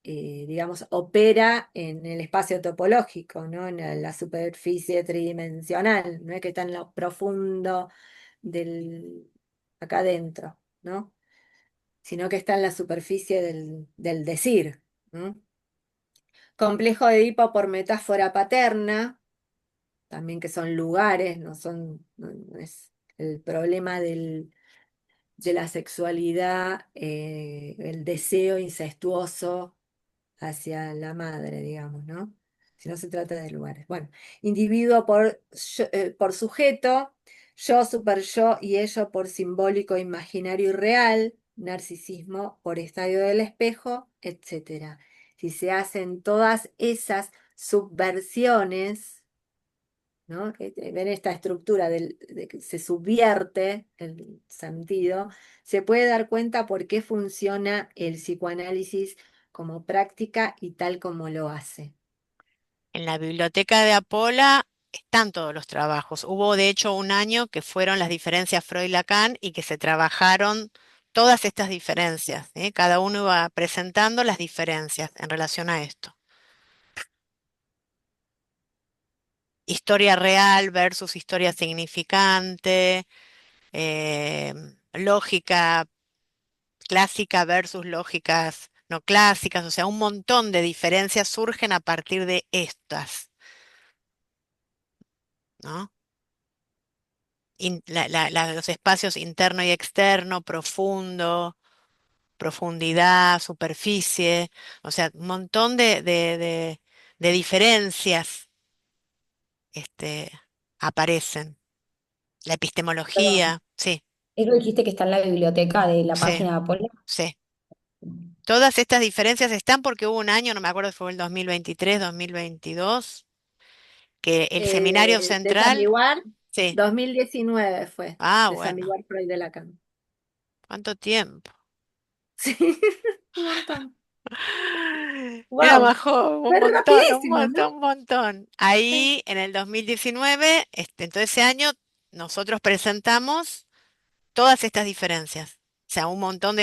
digamos, opera en el espacio topológico, ¿no? En la superficie tridimensional, no es que está en lo profundo del, acá adentro, ¿no? Sino que está en la superficie del decir, ¿no? Complejo de Edipo por metáfora paterna, también que son lugares, no es el problema de la sexualidad, el deseo incestuoso hacia la madre, digamos, ¿no? Si no se trata de lugares. Bueno, individuo por sujeto, yo, super yo y ello por simbólico, imaginario y real, narcisismo por estadio del espejo, etcétera. Si se hacen todas esas subversiones, ¿no? Ven esta estructura de que se subvierte el sentido, se puede dar cuenta por qué funciona el psicoanálisis como práctica y tal como lo hace. En la biblioteca de Apola están todos los trabajos. Hubo de hecho un año que fueron las diferencias Freud-Lacan y que se trabajaron todas estas diferencias, ¿sí? Cada uno iba presentando las diferencias en relación a esto. Historia real versus historia significante, eh, lógica clásica versus lógicas no clásicas, o sea, un montón de diferencias surgen a partir de estas, ¿no? Los espacios interno y externo, profundo, profundidad, superficie, o sea, un montón de diferencias este, aparecen. La Perdón. epistemología, sí, Eso dijiste que está en la biblioteca de la sí, página de Apolo. sí. Todas estas diferencias están porque hubo un año, no me acuerdo si fue el 2023, 2022, que el seminario De central, Samiguar, sí, 2019 fue, ah, de bueno, Samiguar Freud de Lacan. ¿cuánto tiempo? Sí, un montón. Era Wow, más joven, un fue montón, un rapidísimo, ¿no? montón, un montón. Sí. Ahí en el 2019, en todo ese año, nosotros presentamos todas estas diferencias. O sea, un montón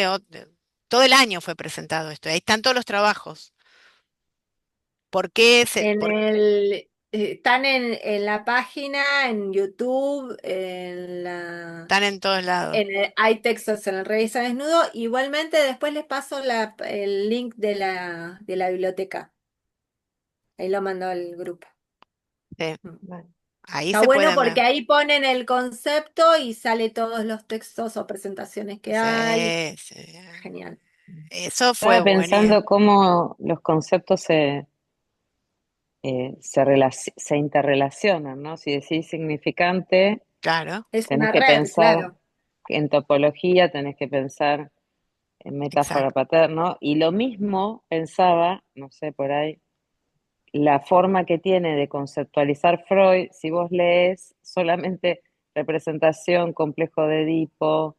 todo el año fue presentado esto. Ahí están todos los trabajos. ¿Por qué Están en la página, en YouTube, están en todos lados? hay textos en el Revista Desnudo. Igualmente después les paso el link de la biblioteca. Ahí lo mandó el grupo. Sí, Mm. Bueno, ahí Está se bueno pueden ver. porque ahí ponen el concepto y sale todos los textos o presentaciones que hay. Sí, sí. Genial. Eso fue estaba bueno. pensando cómo los conceptos se interrelacionan, ¿no? Si decís significante, Claro, Es tenés una que red, pensar claro. en topología, tenés que pensar en metáfora exacto. paterno, y lo mismo pensaba, no sé, por ahí, la forma que tiene de conceptualizar Freud, si vos lees solamente representación, complejo de Edipo,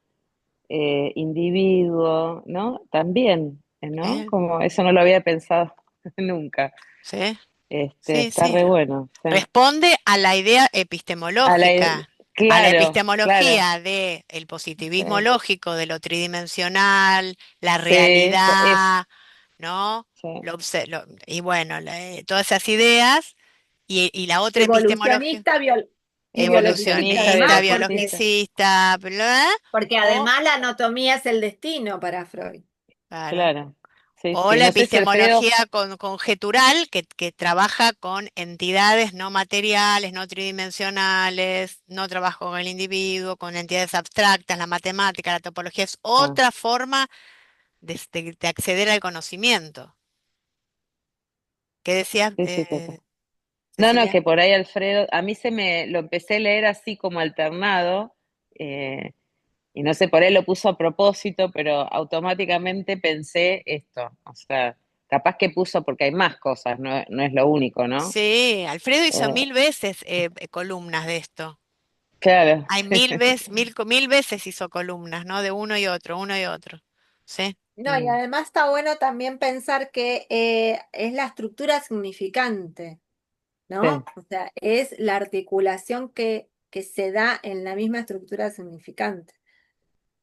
individuo, ¿no? También, ¿no? Sí, Como eso no lo había pensado nunca. sí, sí, Está sí. re bueno. Sí. Responde a la idea A la, epistemológica, a la claro, claro. epistemología del positivismo Sí, lógico, de lo tridimensional, la sí, eso, realidad, ¿no? sí. Y bueno, todas esas ideas, y la otra epistemología, Evolucionista y biologicista Evolucionista, evolucionista, además, porque, biologicista, biologicista, bla, porque o, además la anatomía es el destino para Freud. claro, claro. Sí, o sí. la No sé si Alfredo, epistemología conjetural que trabaja con entidades no materiales, no tridimensionales, no trabaja con el individuo, con entidades abstractas, la matemática, la topología es ah, otra forma de acceder al conocimiento. ¿Qué decías, sí, sí, total. No, no, Cecilia? que por ahí Alfredo, a mí lo empecé a leer así como alternado, eh, y no sé, por ahí lo puso a propósito, pero automáticamente pensé esto. O sea, capaz que puso porque hay más cosas, no, no es lo único, ¿no? Sí, Alfredo hizo Eh, 1000 veces columnas de esto. claro, Hay sí. 1000 veces, 1000 veces hizo columnas, ¿no? De uno y otro, uno y otro. ¿Sí? No, y Mm, además está bueno también pensar que es la estructura significante, ¿no? sí, O sea, es la articulación que que se da en la misma estructura significante,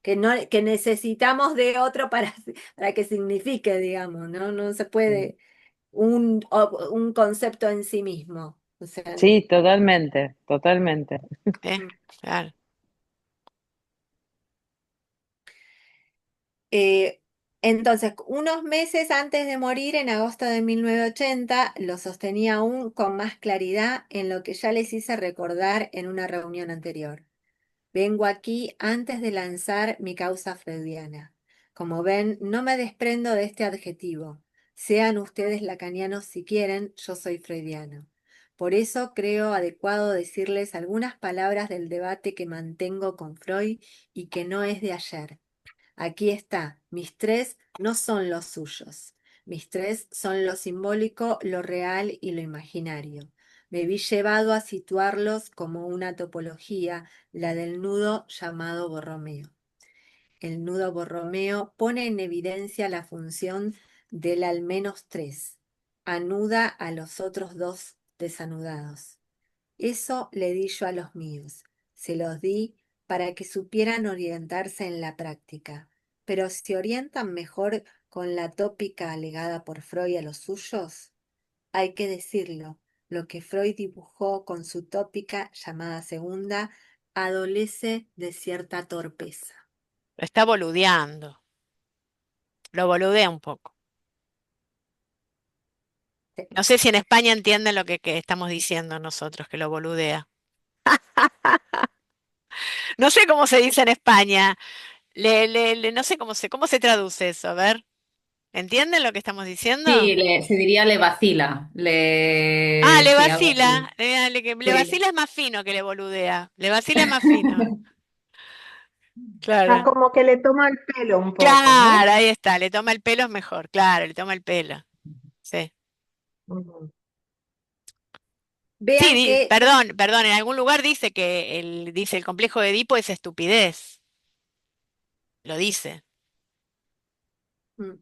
que necesitamos de otro para que signifique, digamos, ¿no? No se puede un concepto en sí mismo. O sea, Sí, totalmente, totalmente. mm. Claro. Eh, entonces, unos meses antes de morir, en agosto de 1980, lo sostenía aún con más claridad en lo que ya les hice recordar en una reunión anterior. Vengo aquí antes de lanzar mi causa freudiana. Como ven, no me desprendo de este adjetivo. Sean ustedes lacanianos si quieren, yo soy freudiano. Por eso creo adecuado decirles algunas palabras del debate que mantengo con Freud y que no es de ayer. Aquí está, mis tres no son los suyos. Mis tres son lo simbólico, lo real y lo imaginario. Me vi llevado a situarlos como una topología, la del nudo llamado Borromeo. El nudo Borromeo pone en evidencia la función del al menos tres. Anuda a los otros dos desanudados. Eso le di yo a los míos. Se los di para que supieran orientarse en la práctica. Pero ¿se orientan mejor con la tópica alegada por Freud a los suyos? Hay que decirlo, lo que Freud dibujó con su tópica llamada segunda adolece de cierta torpeza. Lo está boludeando. Lo boludea un poco. Sí. No sé si en España entienden lo que estamos diciendo nosotros, que lo boludea. No sé cómo se dice en España. No sé cómo se traduce eso. A ver, ¿entienden lo que estamos diciendo? Sí, se diría le vacila. Ah, le Sí, algo vacila. así. Le Sí. vacila es más fino que le boludea. Le vacila es más fino. Ah, Claro. como que le toma el pelo un poco, Claro, ¿no? ahí está. Le toma el pelo es mejor. Claro, le toma el pelo. Sí. Ujú. Sí, Vean que, perdón, en algún lugar dice que dice el complejo de Edipo es estupidez. Lo dice. mm,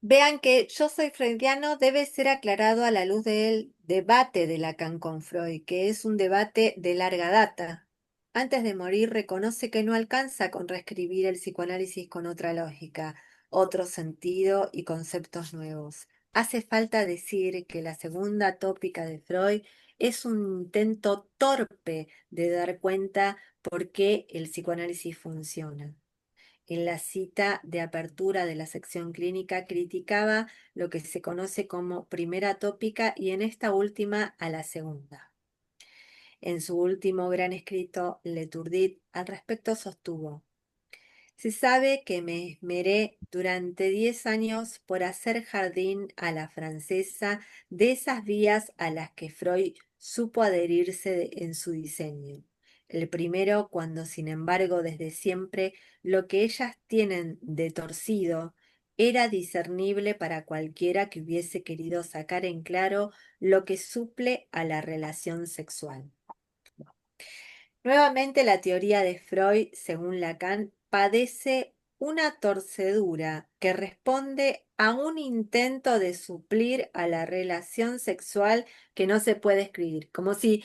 vean que yo soy freudiano debe ser aclarado a la luz del debate de Lacan con Freud, que es un debate de larga data. Antes de morir reconoce que no alcanza con reescribir el psicoanálisis con otra lógica, otro sentido y conceptos nuevos. Hace falta decir que la segunda tópica de Freud es un intento torpe de dar cuenta por qué el psicoanálisis funciona. En la cita de apertura de la sección clínica criticaba lo que se conoce como primera tópica y en esta última a la segunda. En su último gran escrito, Leturdit, al respecto sostuvo: se sabe que me esmeré durante 10 años por hacer jardín a la francesa de esas vías a las que Freud supo adherirse en su diseño. El primero, cuando sin embargo desde siempre lo que ellas tienen de torcido era discernible para cualquiera que hubiese querido sacar en claro lo que suple a la relación sexual. Nuevamente la teoría de Freud, según Lacan, padece una torcedura que responde a un intento de suplir a la relación sexual que no se puede escribir. Como si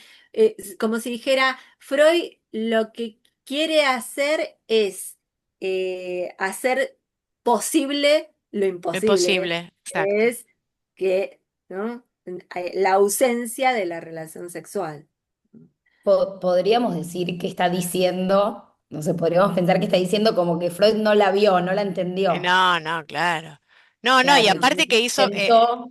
dijera, Freud lo que quiere hacer es hacer posible lo Lo imposible, imposible, exacto. es que, ¿no? La ausencia de la relación sexual. Podríamos decir que está diciendo, no sé, podríamos pensar que está diciendo como que Freud no la vio, no la entendió. No, no, claro. No, no, y Claro, aparte que hizo, intentó.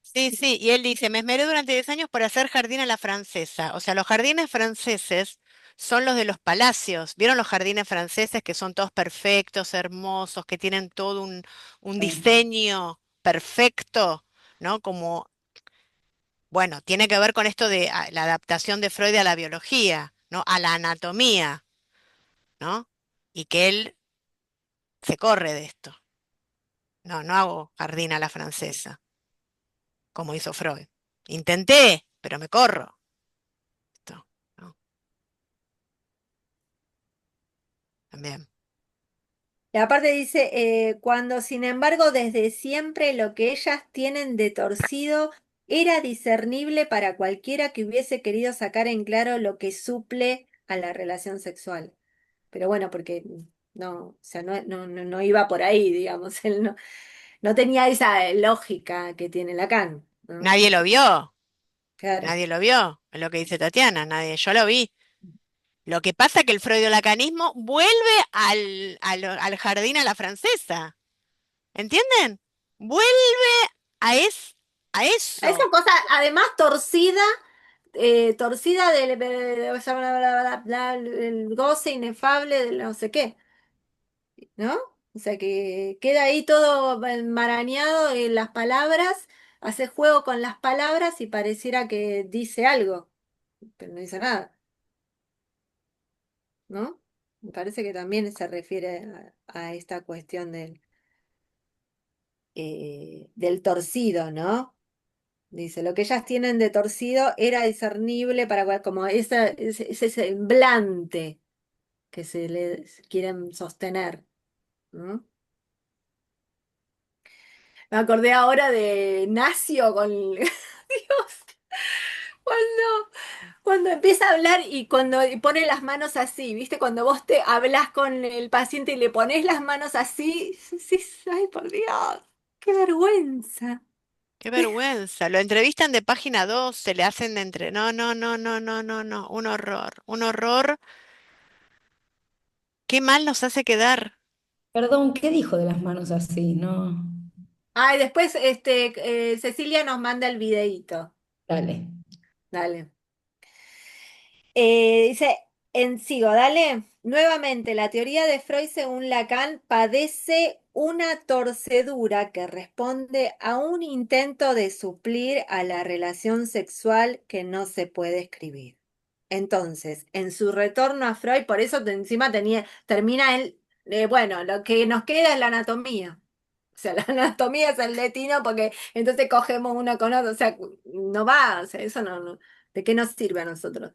sí, sí, y él dice, me esmeré durante 10 años por hacer jardín a la francesa. O sea, los jardines franceses son los de los palacios. ¿Vieron los jardines franceses que son todos perfectos, hermosos, que tienen todo un diseño perfecto, ¿no? Como, bueno, tiene que ver con esto de la adaptación de Freud a la biología, ¿no? A la anatomía, ¿no? Y que él se corre de esto. No, no hago jardín a la francesa, como hizo Freud. Intenté, pero me corro. Esto, ¿no? También. Y aparte dice, cuando sin embargo desde siempre lo que ellas tienen de torcido era discernible para cualquiera que hubiese querido sacar en claro lo que suple a la relación sexual. Pero bueno, porque no, o sea, no iba por ahí, digamos, él no tenía esa lógica que tiene Lacan, ¿no? Nadie lo vio, Claro. nadie lo vio, es lo que dice Tatiana, nadie, yo lo vi. Lo que pasa es que el freudiolacanismo vuelve al jardín a la francesa, ¿entienden? Vuelve a Esa eso. cosa, además torcida, torcida el goce inefable de no sé qué, ¿no? O sea que queda ahí todo enmarañado en las palabras, hace juego con las palabras y pareciera que dice algo, pero no dice nada, ¿no? Me parece que también se refiere a esta cuestión del torcido, ¿no? Dice, lo que ellas tienen de torcido era discernible para como ese semblante que se le quieren sostener, ¿no? Me acordé ahora de Nacio con Dios, cuando, cuando empieza a hablar y cuando pone las manos así, ¿viste? Cuando vos te hablas con el paciente y le pones las manos así, sí, ay, por Dios, qué vergüenza. Qué vergüenza. Lo entrevistan de página 2, se le hacen de entre. No, no, no, no, no, no, no. Un horror. Un horror. Qué mal nos hace quedar. Perdón, ¿qué dijo de las manos así? No, Ay, después Cecilia nos manda el videíto. dale. Dale. Dice, sigo, dale. Nuevamente, la teoría de Freud, según Lacan, padece una torcedura que responde a un intento de suplir a la relación sexual que no se puede escribir. Entonces, en su retorno a Freud, por eso encima termina él, bueno, lo que nos queda es la anatomía. O sea, la anatomía es el letino porque entonces cogemos uno con otro. O sea, no va, o sea, eso no, ¿de qué nos sirve a nosotros?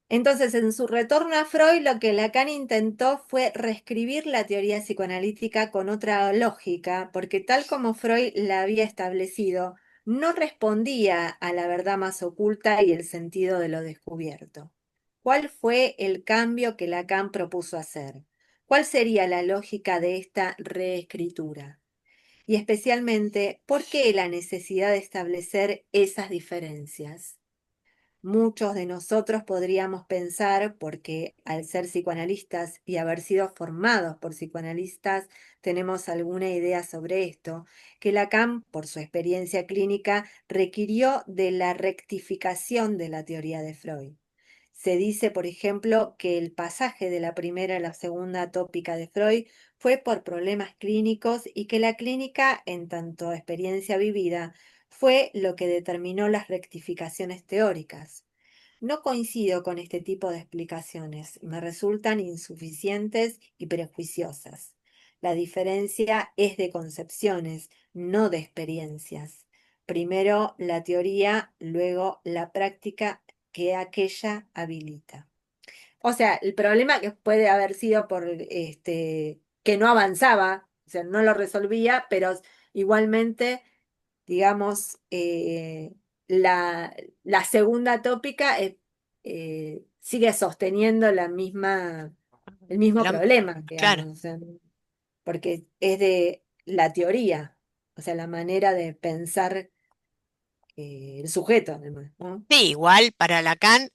Entonces, en su retorno a Freud, lo que Lacan intentó fue reescribir la teoría psicoanalítica con otra lógica, porque tal como Freud la había establecido, no respondía a la verdad más oculta y el sentido de lo descubierto. ¿Cuál fue el cambio que Lacan propuso hacer? ¿Cuál sería la lógica de esta reescritura? Y especialmente, ¿por qué la necesidad de establecer esas diferencias? Muchos de nosotros podríamos pensar, porque al ser psicoanalistas y haber sido formados por psicoanalistas, tenemos alguna idea sobre esto, que Lacan, por su experiencia clínica, requirió de la rectificación de la teoría de Freud. Se dice, por ejemplo, que el pasaje de la primera a la segunda tópica de Freud fue por problemas clínicos y que la clínica, en tanto experiencia vivida, fue lo que determinó las rectificaciones teóricas. No coincido con este tipo de explicaciones, me resultan insuficientes y prejuiciosas. La diferencia es de concepciones, no de experiencias. Primero la teoría, luego la práctica que aquella habilita. O sea, el problema que puede haber sido por que no avanzaba, o sea, no lo resolvía, pero igualmente digamos, la, la segunda tópica sigue sosteniendo el mismo Lo- problema, claro. digamos, o sea, porque es de la teoría, o sea, la manera de pensar el sujeto, además, ¿no? Sí, igual para Lacan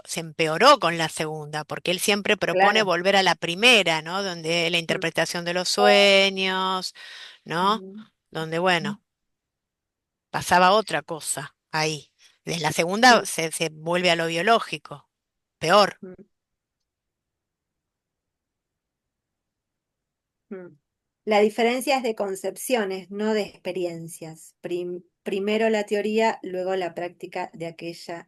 se empeoró con la segunda, porque él siempre propone Claro. volver a la primera, ¿no? Donde la Mm, interpretación de los sueños, ¿no? ujú, Donde, bueno, pasaba otra cosa ahí. Desde la segunda mm, se vuelve a lo biológico, peor. mm, mm. La diferencia es de concepciones, no de experiencias. Primero la teoría, luego la práctica de aquella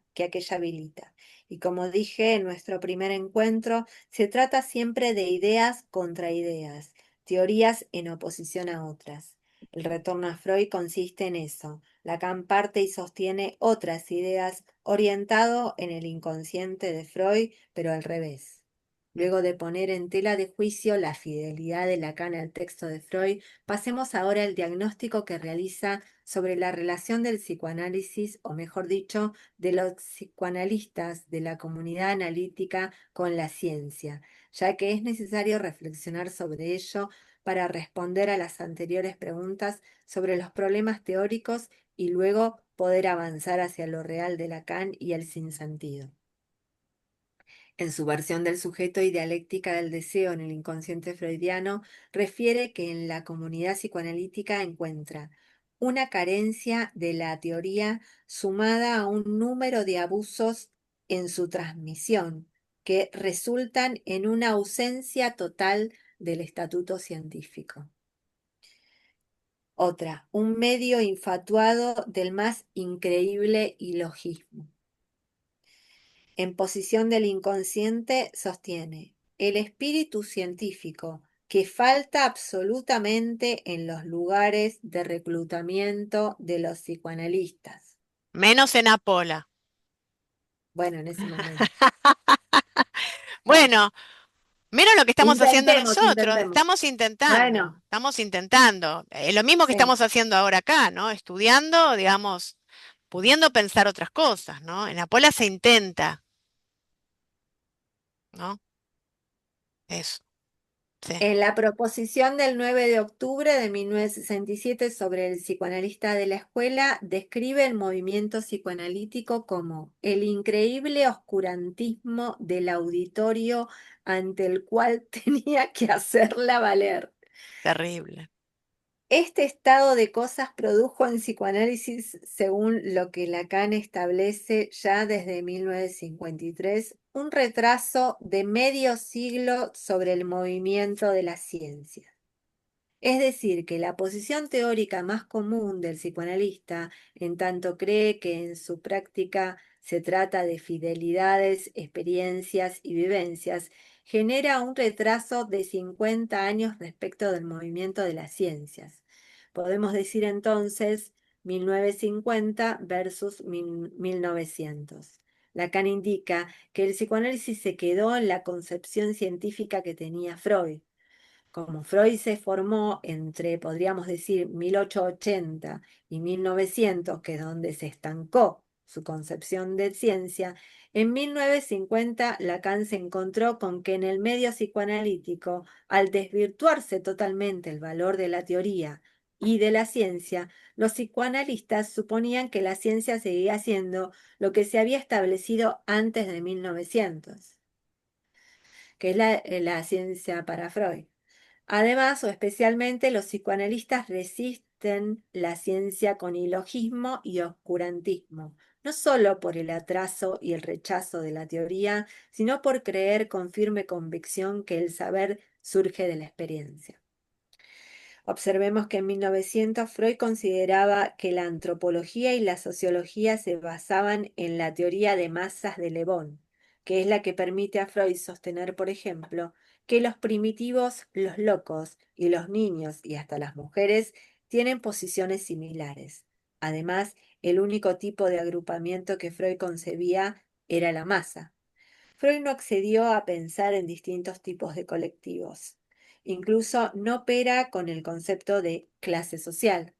habilita. Y como dije en nuestro primer encuentro, se trata siempre de ideas contra ideas, teorías en oposición a otras. El retorno a Freud consiste en eso. Lacan parte y sostiene otras ideas orientado en el inconsciente de Freud, pero al revés. Luego de poner en tela de juicio la fidelidad de Lacan al texto de Freud, pasemos ahora al diagnóstico que realiza sobre la relación del psicoanálisis, o mejor dicho, de los psicoanalistas de la comunidad analítica con la ciencia, ya que es necesario reflexionar sobre ello para responder a las anteriores preguntas sobre los problemas teóricos y luego poder avanzar hacia lo real de Lacan y el sinsentido. En su versión del sujeto y dialéctica del deseo en el inconsciente freudiano, refiere que en la comunidad psicoanalítica encuentra una carencia de la teoría sumada a un número de abusos en su transmisión, que resultan en una ausencia total del estatuto científico. Otra, un medio infatuado del más increíble ilogismo. En posición del inconsciente sostiene el espíritu científico que falta absolutamente en los lugares de reclutamiento de los psicoanalistas. Menos en Apola. Bueno, en ese momento. Bueno, Bueno, mira lo que estamos haciendo intentemos, nosotros, intentemos. Bueno, estamos intentando. Lo mismo que sí. estamos haciendo ahora acá, ¿no? Estudiando, digamos, pudiendo pensar otras cosas, ¿no? En Apola se intenta, ¿no? Eso, sí, En la proposición del 9 de octubre de 1967 sobre el psicoanalista de la escuela, describe el movimiento psicoanalítico como el increíble oscurantismo del auditorio ante el cual tenía que hacerla valer. terrible. Este estado de cosas produjo en psicoanálisis, según lo que Lacan establece ya desde 1953, un retraso de medio siglo sobre el movimiento de la ciencia. Es decir, que la posición teórica más común del psicoanalista, en tanto cree que en su práctica se trata de fidelidades, experiencias y vivencias, genera un retraso de 50 años respecto del movimiento de las ciencias. Podemos decir entonces 1950 versus 1900. Lacan indica que el psicoanálisis se quedó en la concepción científica que tenía Freud. Como Freud se formó entre, podríamos decir, 1880 y 1900, que es donde se estancó su concepción de ciencia, en 1950 Lacan se encontró con que en el medio psicoanalítico, al desvirtuarse totalmente el valor de la teoría y de la ciencia, los psicoanalistas suponían que la ciencia seguía siendo lo que se había establecido antes de 1900, que es la ciencia para Freud. Además, o especialmente, los psicoanalistas resisten la ciencia con ilogismo y oscurantismo, no solo por el atraso y el rechazo de la teoría, sino por creer con firme convicción que el saber surge de la experiencia. Observemos que en 1900 Freud consideraba que la antropología y la sociología se basaban en la teoría de masas de Le Bon, que es la que permite a Freud sostener, por ejemplo, que los primitivos, los locos y los niños y hasta las mujeres tienen posiciones similares. Además, el único tipo de agrupamiento que Freud concebía era la masa. Freud no accedió a pensar en distintos tipos de colectivos. Incluso no opera con el concepto de clase social.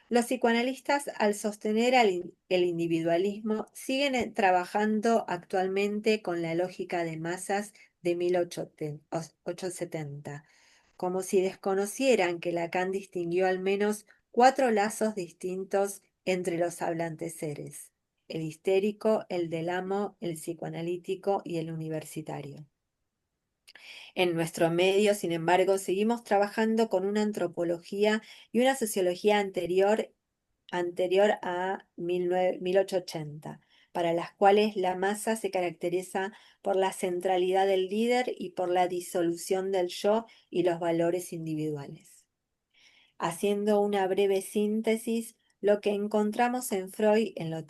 Los psicoanalistas, al sostener el individualismo, siguen trabajando actualmente con la lógica de masas de 1870, como si desconocieran que Lacan distinguió al menos 4 lazos distintos entre los hablantes seres: el histérico, el del amo, el psicoanalítico y el universitario. En nuestro medio, sin embargo, seguimos trabajando con una antropología y una sociología anterior a 1880, para las cuales la masa se caracteriza por la centralidad del líder y por la disolución del yo y los valores individuales. Haciendo una breve síntesis, lo que encontramos en Freud en lo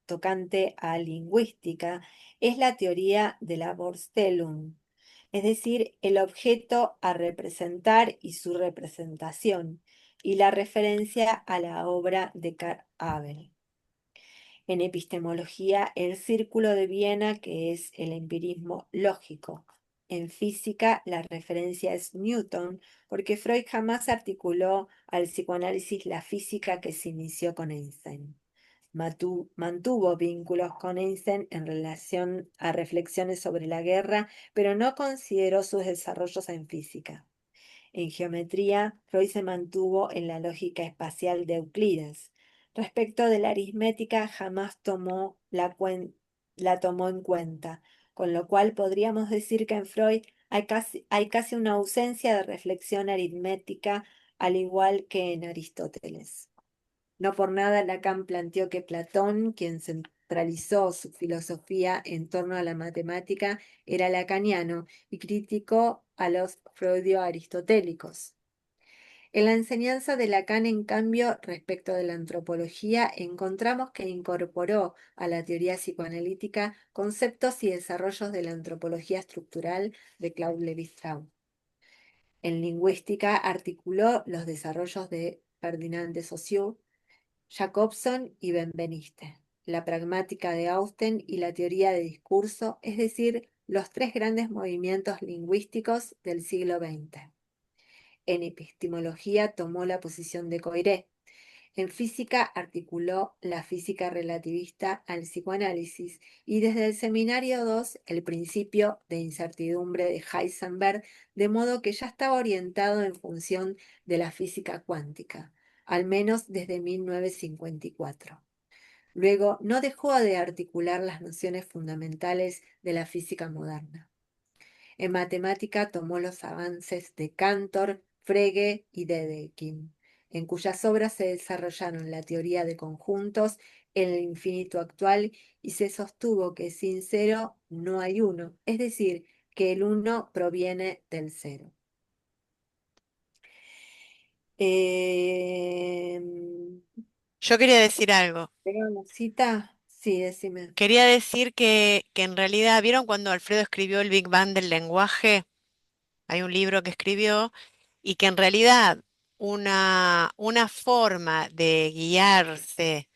tocante a lingüística es la teoría de la Vorstellung, es decir, el objeto a representar y su representación, y la referencia a la obra de Karl Abel. En epistemología, el círculo de Viena, que es el empirismo lógico, En física, la referencia es Newton, porque Freud jamás articuló al psicoanálisis la física que se inició con Einstein. Mantuvo vínculos con Einstein en relación a reflexiones sobre la guerra, pero no consideró sus desarrollos en física. En geometría, Freud se mantuvo en la lógica espacial de Euclides. Respecto de la aritmética, jamás la tomó en cuenta, con lo cual podríamos decir que en Freud hay casi una ausencia de reflexión aritmética, al igual que en Aristóteles. No por nada Lacan planteó que Platón, quien centralizó su filosofía en torno a la matemática, era lacaniano y criticó a los freudio-aristotélicos. En la enseñanza de Lacan, en cambio, respecto de la antropología, encontramos que incorporó a la teoría psicoanalítica conceptos y desarrollos de la antropología estructural de Claude Lévi-Strauss. En lingüística articuló los desarrollos de Ferdinand de Saussure, Jacobson y Benveniste, la pragmática de Austen y la teoría de discurso, es decir, los tres grandes movimientos lingüísticos del siglo XX. En epistemología tomó la posición de Coiré. En física articuló la física relativista al psicoanálisis y desde el seminario 2 el principio de incertidumbre de Heisenberg, de modo que ya estaba orientado en función de la física cuántica, al menos desde 1954. Luego no dejó de articular las nociones fundamentales de la física moderna. En matemática tomó los avances de Cantor, Frege y Dedekind, en cuyas obras se desarrollaron la teoría de conjuntos, el infinito actual, y se sostuvo que sin cero no hay uno, es decir, que el uno proviene del cero. Yo quería decir algo. ¿Tengo una cita? Sí, decime. Quería decir que en realidad, ¿vieron cuando Alfredo escribió el Big Bang del lenguaje? Hay un libro que escribió y que en realidad una forma de guiarse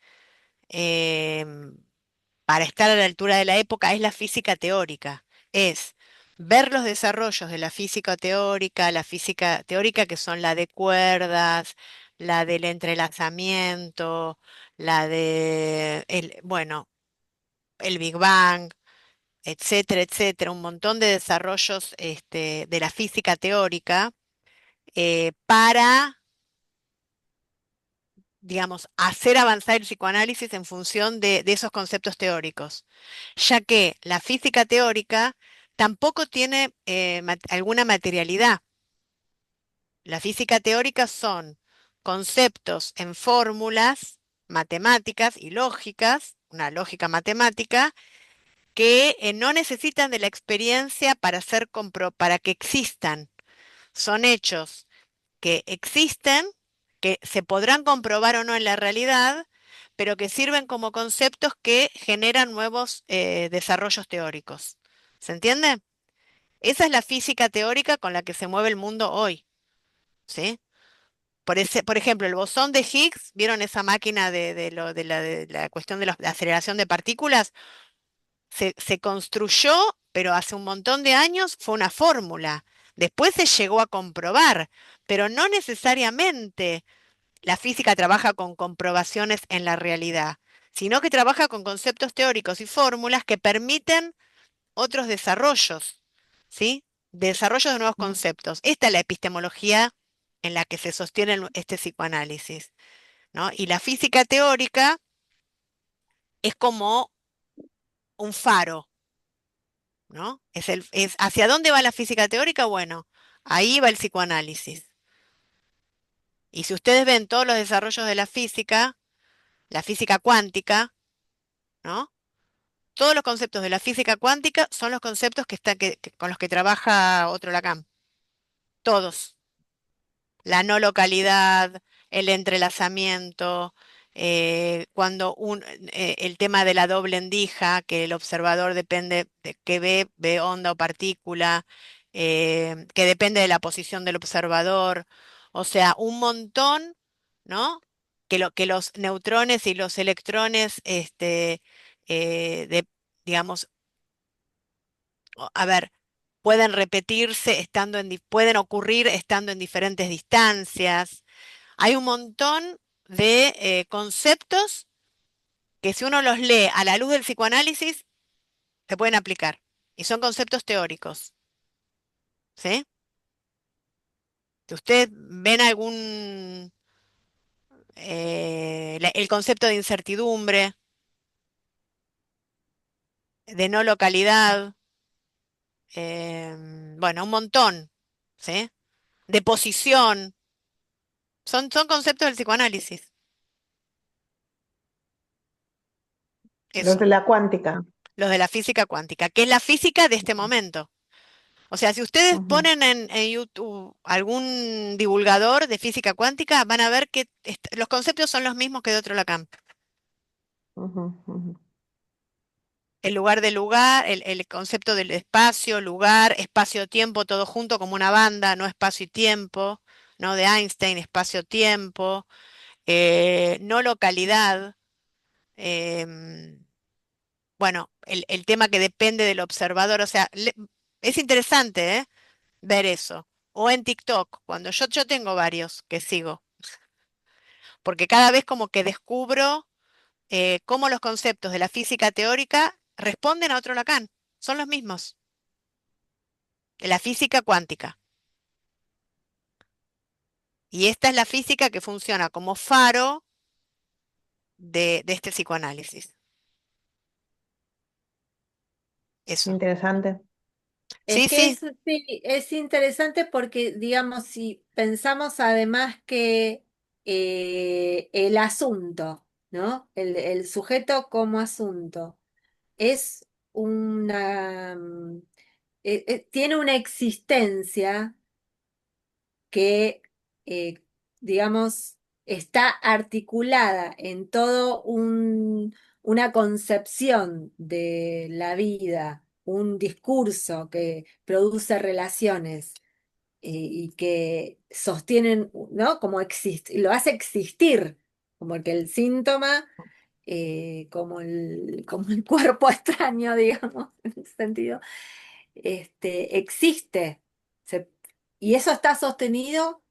em, para estar a la altura de la época es la física teórica. Es ver los desarrollos de la física teórica, que son la de cuerdas, la del entrelazamiento, la de, bueno, el Big Bang, etcétera, etcétera, un montón de desarrollos de la física teórica para, digamos, hacer avanzar el psicoanálisis en función de esos conceptos teóricos, ya que la física teórica tampoco tiene alguna materialidad. La física teórica son conceptos en fórmulas matemáticas y lógicas, una lógica matemática, que no necesitan de la experiencia para que existan. Son hechos que existen, que se podrán comprobar o no en la realidad, pero que sirven como conceptos que generan nuevos desarrollos teóricos. ¿Se entiende? Esa es la física teórica con la que se mueve el mundo hoy, ¿sí? Por ejemplo, el bosón de Higgs, ¿vieron esa máquina de la cuestión de la aceleración de partículas? Se construyó, pero hace un montón de años fue una fórmula. Después se llegó a comprobar, pero no necesariamente la física trabaja con comprobaciones en la realidad, sino que trabaja con conceptos teóricos y fórmulas que permiten otros desarrollos, ¿sí? Desarrollos de nuevos conceptos. Esta es la epistemología en la que se sostiene este psicoanálisis, ¿no? Y la física teórica es como un faro, ¿no? Es ¿hacia dónde va la física teórica? Bueno, ahí va el psicoanálisis. Y si ustedes ven todos los desarrollos de la física cuántica, ¿no? Todos los conceptos de la física cuántica son los conceptos con los que trabaja otro Lacan. Todos. La no localidad, el entrelazamiento, el tema de la doble endija, que el observador depende de que ve onda o partícula, que depende de la posición del observador, o sea, un montón, ¿no? Que los neutrones y los electrones, digamos, a ver. pueden repetirse pueden ocurrir estando en diferentes distancias. Hay un montón de conceptos que si uno los lee a la luz del psicoanálisis, se pueden aplicar. Y son conceptos teóricos, ¿sí? Si ustedes ven el concepto de incertidumbre, de no localidad, bueno, un montón, ¿sí? De posición, son conceptos del psicoanálisis, Los de eso, la cuántica. los de la física cuántica, que es la física de este momento. O sea, si ustedes Ujú, ponen en YouTube algún divulgador de física cuántica, van a ver que los conceptos son los mismos que de otro Lacan. ujú, ujú, El lugar del lugar, el concepto del espacio, lugar, espacio-tiempo, todo junto como una banda, no espacio y tiempo, ¿no? De Einstein, espacio-tiempo, no localidad. em, bueno, el tema que depende del observador, o sea, es interesante, ver eso. O en TikTok, cuando yo tengo varios que sigo, porque cada vez como que descubro cómo los conceptos de la física teórica responden a otro Lacan, son los mismos, de la física cuántica. Y esta es la física que funciona como faro de este psicoanálisis. Eso. interesante. Es Sí, que sí. sí, es interesante porque, digamos, si pensamos además que el asunto, ¿no? El sujeto como asunto es tiene una existencia que, eh, digamos, está articulada en una concepción de la vida, un discurso que produce relaciones y que sostienen, ¿no? Como existe, lo hace existir, como que el síntoma, como el cuerpo extraño, digamos, en ese sentido, existe. Se- y eso está sostenido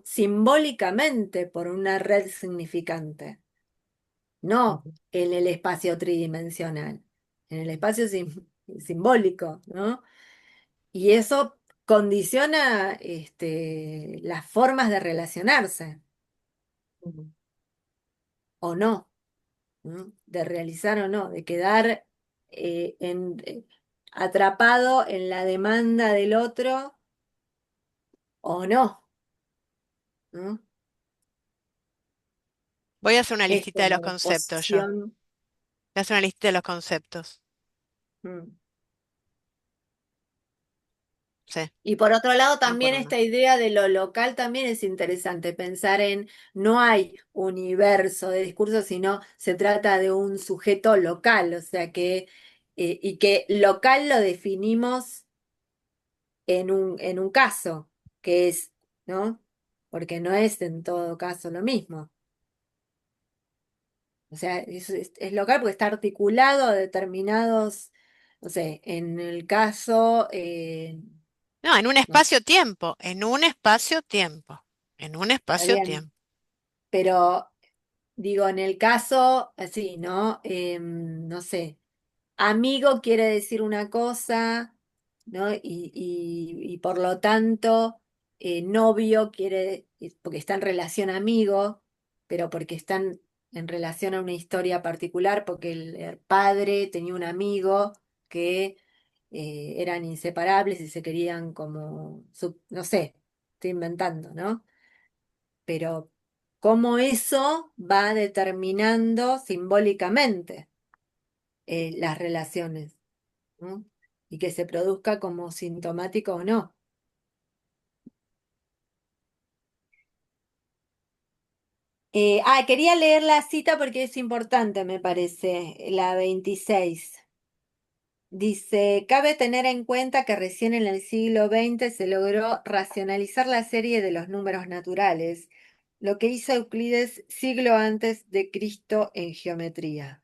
simbólicamente por una red significante, no Ujú. en el espacio tridimensional, en el espacio simbólico, ¿no? Y eso condiciona las formas de relacionarse Ujú. o no, ¿no? De realizar o no, de quedar atrapado en la demanda del otro o no, ¿no? Voy a hacer una Esto listita de los de conceptos yo. Voy posición. a hacer una listita de los conceptos. mm. Sí, Y por otro lado, uno por también uno. esta idea de lo local también es interesante, pensar en no hay universo de discursos, sino se trata de un sujeto local, o sea y que local lo definimos en un caso, que es, ¿no? Porque no es en todo caso lo mismo. O sea, es local porque está articulado a determinados, no sé, en el caso, No, en un no sé, espacio-tiempo, en un espacio-tiempo, en un está bien, espacio-tiempo. pero digo, en el caso, así, ¿no? No sé, amigo quiere decir una cosa, ¿no? Y por lo tanto, novio porque está en relación amigo, pero porque están en relación a una historia particular, porque el padre tenía un amigo que eran inseparables y se querían como, no sé, estoy inventando, ¿no? Pero cómo eso va determinando simbólicamente las relaciones, ¿no? Y que se produzca como sintomático o no. Quería leer la cita porque es importante, me parece, la 26. Dice, cabe tener en cuenta que recién en el siglo XX se logró racionalizar la serie de los números naturales, lo que hizo Euclides siglo antes de Cristo en geometría.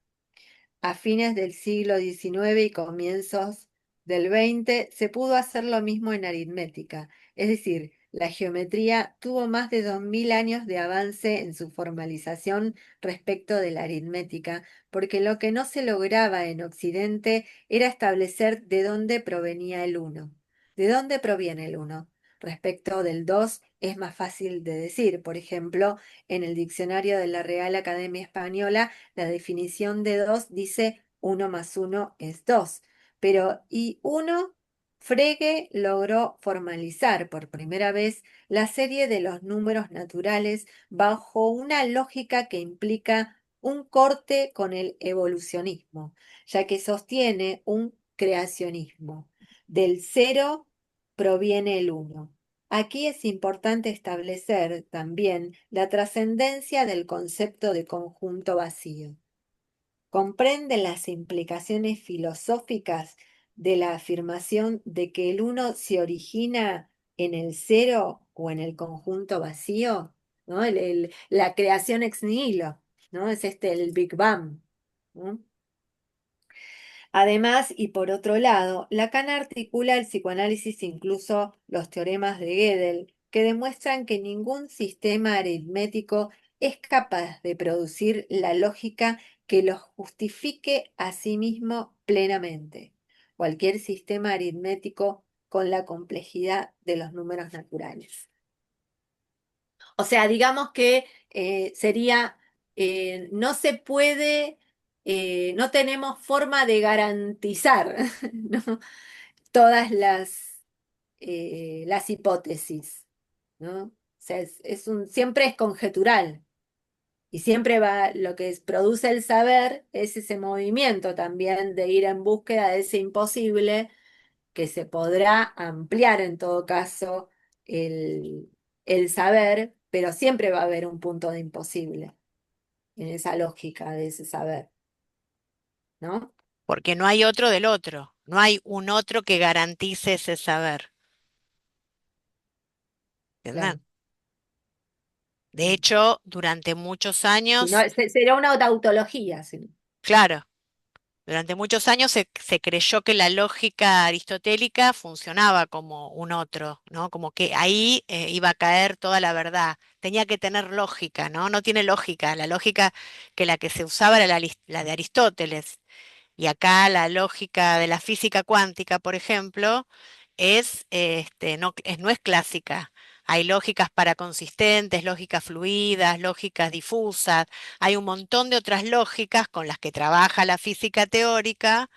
A fines del siglo XIX y comienzos del 20, se pudo hacer lo mismo en aritmética. Es decir, la geometría tuvo más de 2000 años de avance en su formalización respecto de la aritmética, porque lo que no se lograba en Occidente era establecer de dónde provenía el uno. ¿De dónde proviene el uno? Respecto del 2 es más fácil de decir. Por ejemplo, en el diccionario de la Real Academia Española, la definición de 2 dice 1 más 1 es 2. Pero y uno, Frege logró formalizar por primera vez la serie de los números naturales bajo una lógica que implica un corte con el evolucionismo, ya que sostiene un creacionismo. Del cero proviene el uno. Aquí es importante establecer también la trascendencia del concepto de conjunto vacío. Comprende las implicaciones filosóficas de la afirmación de que el uno se origina en el cero o en el conjunto vacío, ¿no? La creación ex nihilo, ¿no? Es el Big Bang, ¿no? Además, y por otro lado, Lacan articula el psicoanálisis incluso los teoremas de Gödel, que demuestran que ningún sistema aritmético es capaz de producir la lógica que los justifique a sí mismo plenamente. Cualquier sistema aritmético con la complejidad de los números naturales. O sea, digamos que sería, no se puede, no tenemos forma de garantizar, ¿no? Todas las hipótesis, ¿no? O sea, siempre es conjetural y siempre va, lo que produce el saber es ese movimiento también de ir en búsqueda de ese imposible que se podrá ampliar en todo caso el, el saber, pero siempre va a haber un punto de imposible en esa lógica de ese saber, ¿no? Porque no hay otro del otro, no hay un otro que garantice ese saber, Claro. ¿entienden? De hecho, durante muchos Si no, años, sería una tautología. claro, durante muchos años se creyó que la lógica aristotélica funcionaba como un otro, ¿no? Como que ahí iba a caer toda la verdad. Tenía que tener lógica, ¿no? No tiene lógica. La lógica que la que se usaba era la de Aristóteles. Y acá la lógica de la física cuántica, por ejemplo, no es clásica. Hay lógicas paraconsistentes, lógicas fluidas, lógicas difusas. Hay un montón de otras lógicas con las que trabaja la física teórica,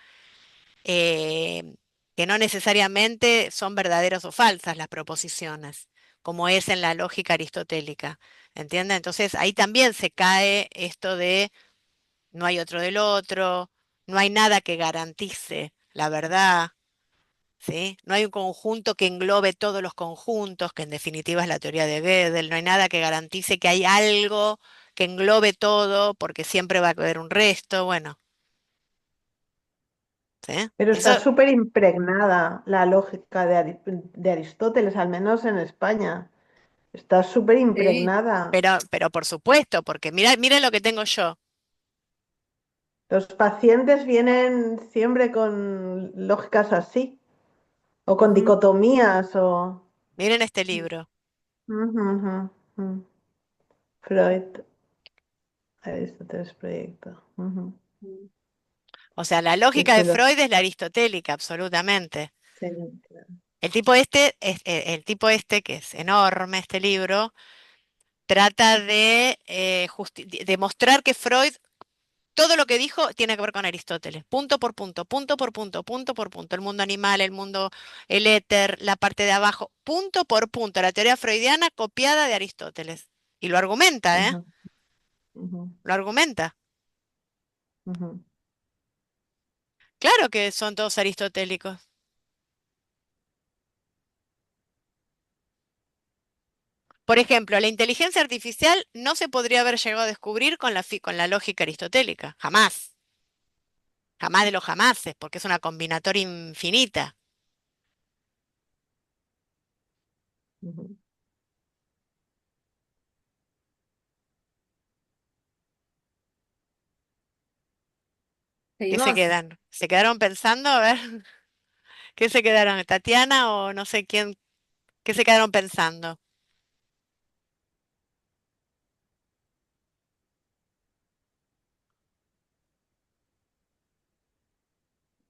eh, que no necesariamente son verdaderas o falsas las proposiciones, como es en la lógica aristotélica. ¿Entiende? Entonces ahí también se cae esto de no hay otro del otro, no hay nada que garantice la verdad, ¿sí? No hay un conjunto que englobe todos los conjuntos, que en definitiva es la teoría de Gödel, no hay nada que garantice que hay algo que englobe todo, porque siempre va a haber un resto, bueno, ¿sí? Pero está Eso, súper impregnada la lógica de Aristóteles, al menos en España. Está súper Sí. impregnada. pero por supuesto, porque mira lo que tengo yo. Los pacientes vienen siempre con lógicas así, o con Ujú. dicotomías, o... Miren este libro. Ujú, ujú, ujú. Freud, Aristóteles Proyecto. Ujú. O sea, la Sí, lógica sí, de Freud es la aristotélica, absolutamente. sí, claro. El tipo este, que es enorme, este libro, trata de demostrar que Freud, todo lo que dijo tiene que ver con Aristóteles, punto por punto, punto por punto, punto por punto. El mundo animal, el mundo, el éter, la parte de abajo, punto por punto. La teoría freudiana copiada de Aristóteles. Y lo argumenta, ¿eh? Ujú, ujú, Lo argumenta. ujú. Claro que son todos aristotélicos. Por ejemplo, la inteligencia artificial no se podría haber llegado a descubrir con la lógica aristotélica. Jamás. Jamás de los jamases, porque es una combinatoria infinita. Ujú. ¿Qué se Seguimos. quedan? ¿Se quedaron pensando? A ver. ¿Qué se quedaron? ¿Tatiana o no sé quién? ¿Qué se quedaron pensando?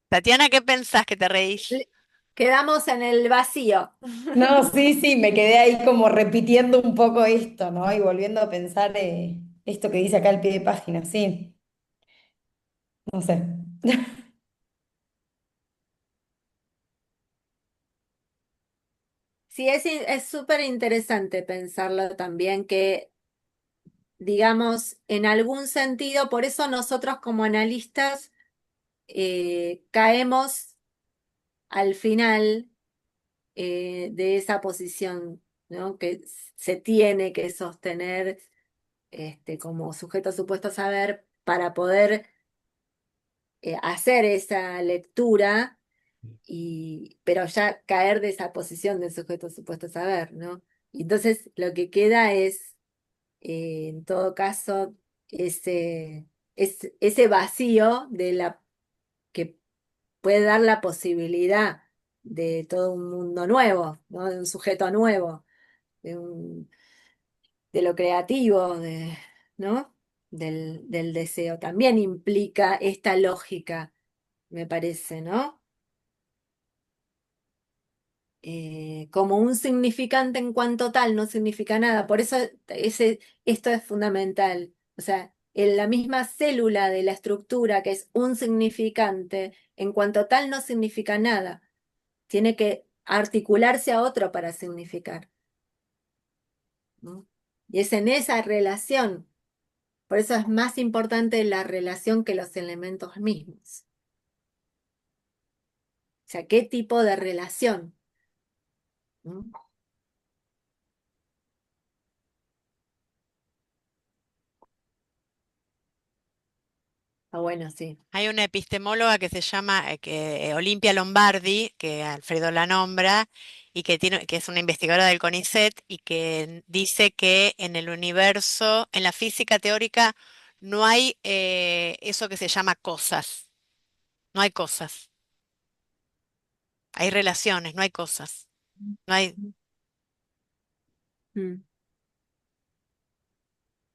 Tatiana, ¿qué pensás que te reís? Quedamos en el vacío. No, sí, sí, me quedé ahí como repitiendo un poco esto, ¿no? Y volviendo a pensar esto que dice acá al pie de página, sí, no sé. Sí, es súper interesante pensarlo también que, digamos, en algún sentido, por eso nosotros como analistas caemos al final de esa posición, ¿no? Que se tiene que sostener como sujeto supuesto saber para poder hacer esa lectura, pero ya caer de esa posición de sujeto supuesto saber, ¿no? Y entonces lo que queda es, en todo caso, ese vacío que puede dar la posibilidad de todo un mundo nuevo, ¿no? De un sujeto nuevo, de de lo creativo, ¿no? Del deseo. También implica esta lógica, me parece, ¿no? Como un significante en cuanto tal, no significa nada. Por eso esto es fundamental. O sea, en la misma célula de la estructura, que es un significante, en cuanto tal no significa nada. Tiene que articularse a otro para significar, ¿no? Y es en esa relación. Por eso es más importante la relación que los elementos mismos. O sea, ¿qué tipo de relación? ¿No? Ah, bueno, sí. Hay una epistemóloga que se llama Olimpia Lombardi, que Alfredo la nombra, y que es una investigadora del CONICET, y que dice que en el universo, en la física teórica, no hay eso que se llama cosas. No hay cosas. Hay relaciones, no hay cosas. No hay, Mm.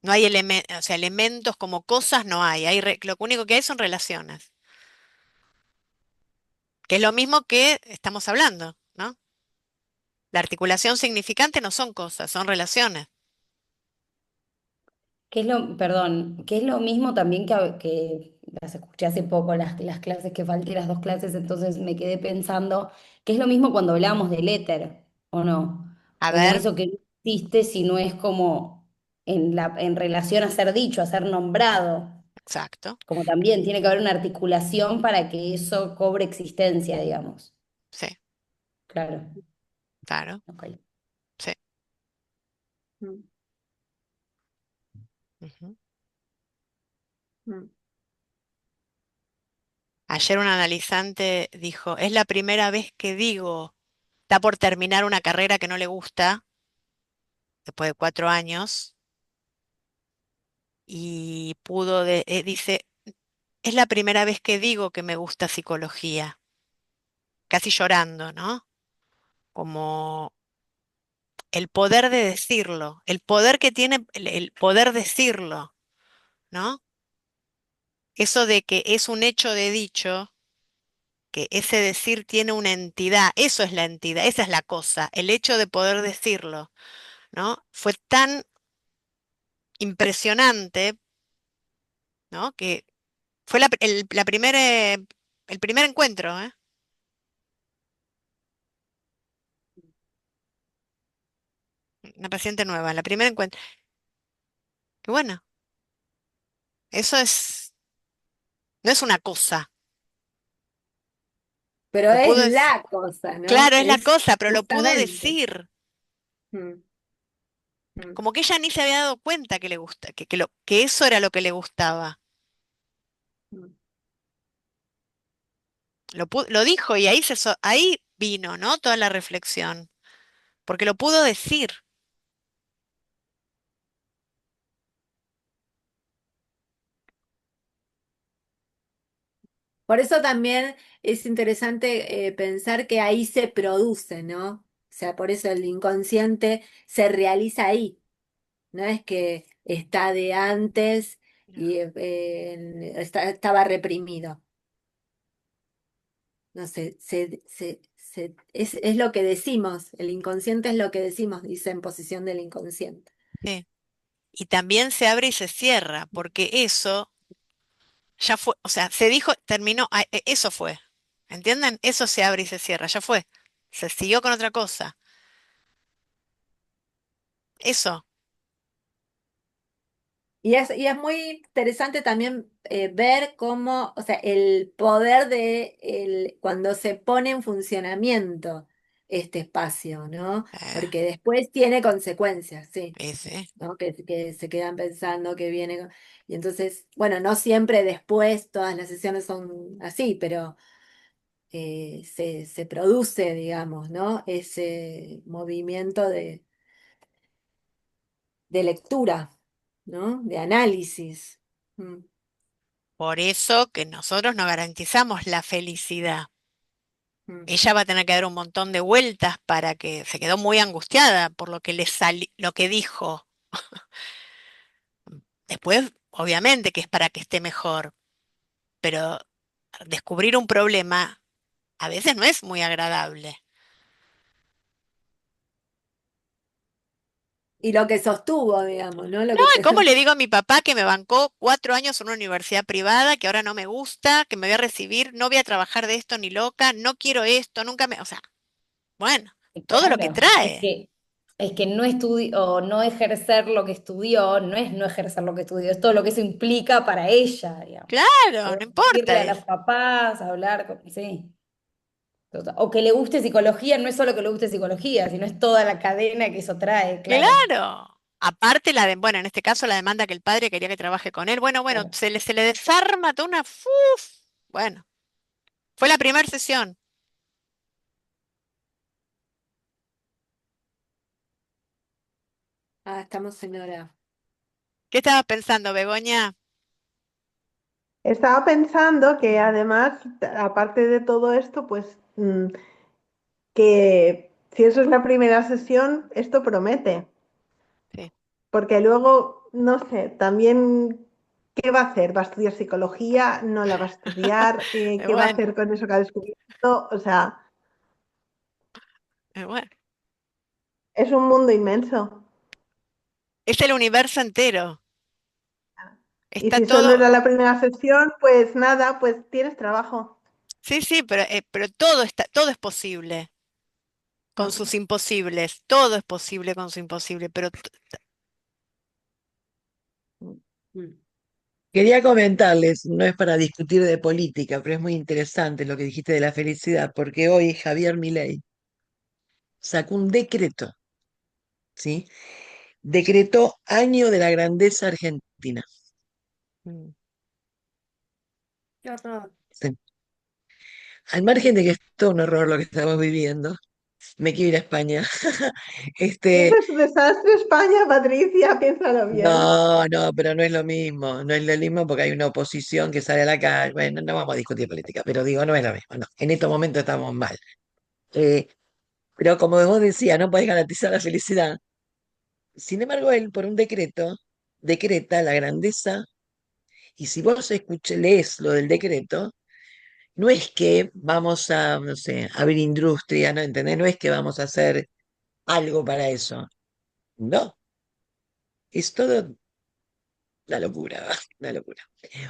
no hay o sea, elementos como cosas no hay. Lo único que hay son relaciones. Que es lo mismo que estamos hablando, ¿no? La articulación significante no son cosas, son relaciones. Perdón, que es lo mismo también que las escuché hace poco, las clases que falté, las dos clases, entonces me quedé pensando que es lo mismo cuando hablamos del éter, ¿o no? A Como ver, eso que no existe, sino es como en relación a ser dicho, a ser nombrado, exacto, como también tiene que haber una articulación para que eso cobre existencia, digamos. sí, Claro, claro, ok. sí. Mm, Ujú. mm. Ayer un analizante dijo, es la primera vez que digo, está por terminar una carrera que no le gusta, después de 4 años, y dice, es la primera vez que digo que me gusta psicología, casi llorando, ¿no? Como el poder de decirlo, el poder que tiene el poder decirlo, ¿no? Eso de que es un hecho de dicho, que ese decir tiene una entidad, eso es la entidad, esa es la cosa, el hecho de poder decirlo, ¿no? Fue tan impresionante, ¿no? Que fue el primer encuentro, ¿eh? Una paciente nueva, la primera encuentro. Que bueno, eso no es una cosa, Pero lo es pudo, la cosa, ¿no? claro, es la Es cosa, pero lo pudo justamente. decir. Mm, mm, Como que ella ni se había dado cuenta que le gusta, que eso era lo que le gustaba. mm. Lo dijo y ahí vino, ¿no? Toda la reflexión, porque lo pudo decir. Por eso también es interesante pensar que ahí se produce, ¿no? O sea, por eso el inconsciente se realiza ahí, no es que está de antes y estaba reprimido. No sé, es lo que decimos, el inconsciente es lo que decimos, dice en posición del inconsciente. Sí. Y también se abre y se cierra, porque eso ya fue, o sea, se dijo, terminó, eso fue. ¿Entienden? Eso se abre y se cierra, ya fue. Se siguió con otra cosa. Eso. Y es muy interesante también ver cómo, o sea, el poder cuando se pone en funcionamiento este espacio, ¿no? eh, Porque después tiene consecuencias, sí, sí. ¿no? Que se quedan pensando que viene. Y entonces, bueno, no siempre después todas las sesiones son así, pero se produce, digamos, ¿no? Ese movimiento de lectura, ¿no? De análisis. Mm, Por eso que nosotros no garantizamos la felicidad. mm. Ella va a tener que dar un montón de vueltas para que se quedó muy angustiada por lo que le lo que dijo. Después, obviamente que es para que esté mejor, pero descubrir un problema a veces no es muy agradable. Y lo que sostuvo, digamos, ¿no? Lo No, que ¿y te... cómo le digo a mi papá que me bancó 4 años en una universidad privada, que ahora no me gusta, que me voy a recibir, no voy a trabajar de esto ni loca, no quiero esto, nunca me... O sea, bueno, todo lo que Claro, trae. es que no o no ejercer lo que estudió, no es no ejercer lo que estudió, es todo lo que eso implica para ella, digamos. Claro, no Poder importa. decirle a los papás, hablar sí. O que le guste psicología, no es solo que le guste psicología, sino es toda la cadena que eso trae, claro. Claro. Aparte bueno, en este caso la demanda que el padre quería que trabaje con él. Bueno, Claro. se le desarma toda una... ¡Uf! Bueno, fue la primera sesión. Ah, estamos en hora. ¿Qué estabas pensando, Begoña? Estaba pensando que además, aparte de todo esto, pues que si eso es la primera sesión, esto promete, Sí. porque luego, no sé, también, ¿qué va a hacer? ¿Va a estudiar psicología? ¿No la va a estudiar? ¿Qué va a Bueno, hacer con eso que ha descubierto? O sea, bueno. es un mundo inmenso. Es el universo entero. Y Está si solo era todo... la primera sesión, pues nada, pues tienes trabajo. Sí, sí, pero todo está, todo es posible con Mm. sus imposibles. Todo es posible con su imposible, pero Mm. Quería comentarles, no es para discutir de política, pero es muy interesante lo que dijiste de la felicidad, porque hoy Javier Milei sacó un decreto, ¿sí? Decretó Año de la Grandeza Argentina. mm, Qué horror. Sí. Al margen de que es todo un horror lo que estamos viviendo, me quiero ir a España. Es Este, un desastre España, Patricia, piénsalo bien. no, no, pero no es lo mismo, no es lo mismo porque hay una oposición que sale a la calle. Bueno, no vamos a discutir política, pero digo, no es lo mismo, no. En estos momentos estamos mal. Eh, pero como vos decías, no podés garantizar la felicidad. Sin embargo, él, por un decreto, decreta la grandeza, y si vos lees lo del decreto, no es que vamos a, no sé, abrir industria, ¿no? ¿Entendés? No es que vamos a hacer algo para eso. No, es todo una locura, una locura.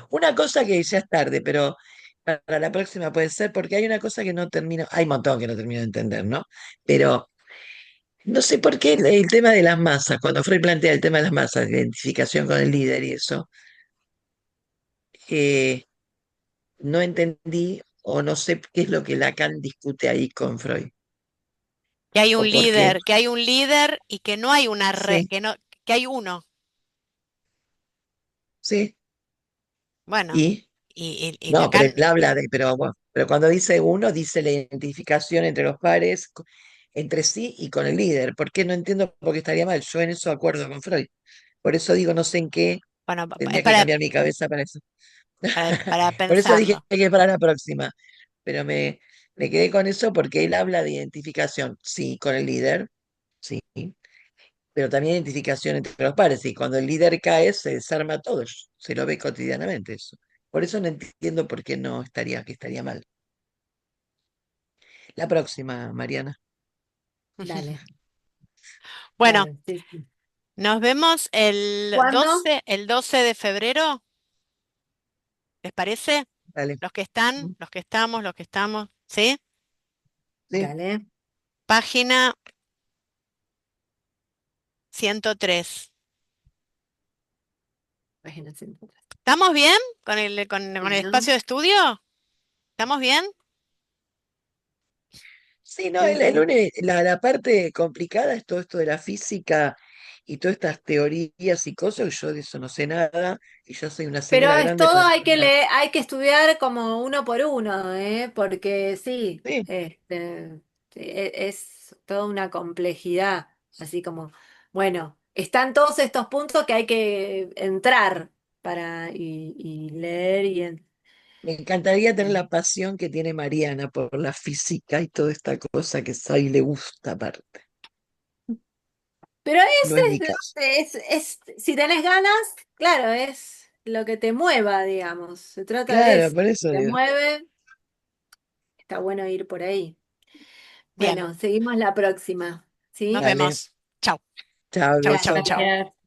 Una cosa que ya es tarde, pero para la próxima puede ser, porque hay una cosa que no termino, hay un montón que no termino de entender, ¿no? Pero no sé por qué el tema de las masas, cuando Freud plantea el tema de las masas, de identificación con el líder y eso, eh, no entendí o no sé qué es lo que Lacan discute ahí con Freud. O por qué. que hay un líder y que no hay una Sí, que no, que hay uno. sí. Bueno, Y y no, pero Lacan, él habla de, pero bueno, pero cuando dice uno, dice la identificación entre los pares, entre sí y con el líder. ¿Por qué? No entiendo por qué estaría mal. Yo en eso acuerdo con Freud. Por eso digo, no sé en qué bueno, es tendría que para, cambiar mi cabeza para eso. para Por eso dije pensarlo. que para la próxima, pero me quedé con eso porque él habla de identificación, sí, con el líder, sí, pero también identificación entre los pares, y cuando el líder cae se desarma todo, se lo ve cotidianamente eso. Por eso no entiendo por qué no estaría, que estaría mal. La próxima, Mariana. Dale, Bueno, dale, sí, sí. nos vemos ¿Cuándo? el 12 de febrero, ¿les parece? Dale. Los que están, los que estamos, ¿sí? Sí, Dale. Página 103. Página 103. ¿Estamos bien con el Bueno, espacio de estudio? ¿Estamos bien? sí, no, sí, sí. la parte complicada es todo esto de la física y todas estas teorías y cosas, yo de eso no sé nada, y yo soy una Pero señora es grande todo para hay que entender. leer, hay que estudiar como uno por uno, ¿eh? Porque sí, Sí, es toda una complejidad, así como, bueno, están todos estos puntos que hay que entrar para y leer me encantaría tener en- la pasión que tiene Mariana por la física y toda esta cosa que Sai le gusta aparte. Pero No es mi caso. si tenés ganas, claro, es lo que te mueva, digamos. Se trata de Claro, eso. por eso Te digo. mueve, está bueno ir por ahí. Bien, Bueno, seguimos la próxima, nos ¿sí? Dale, vemos. Chau, chao, chau, beso. chau, chau. Gracias. Gracias.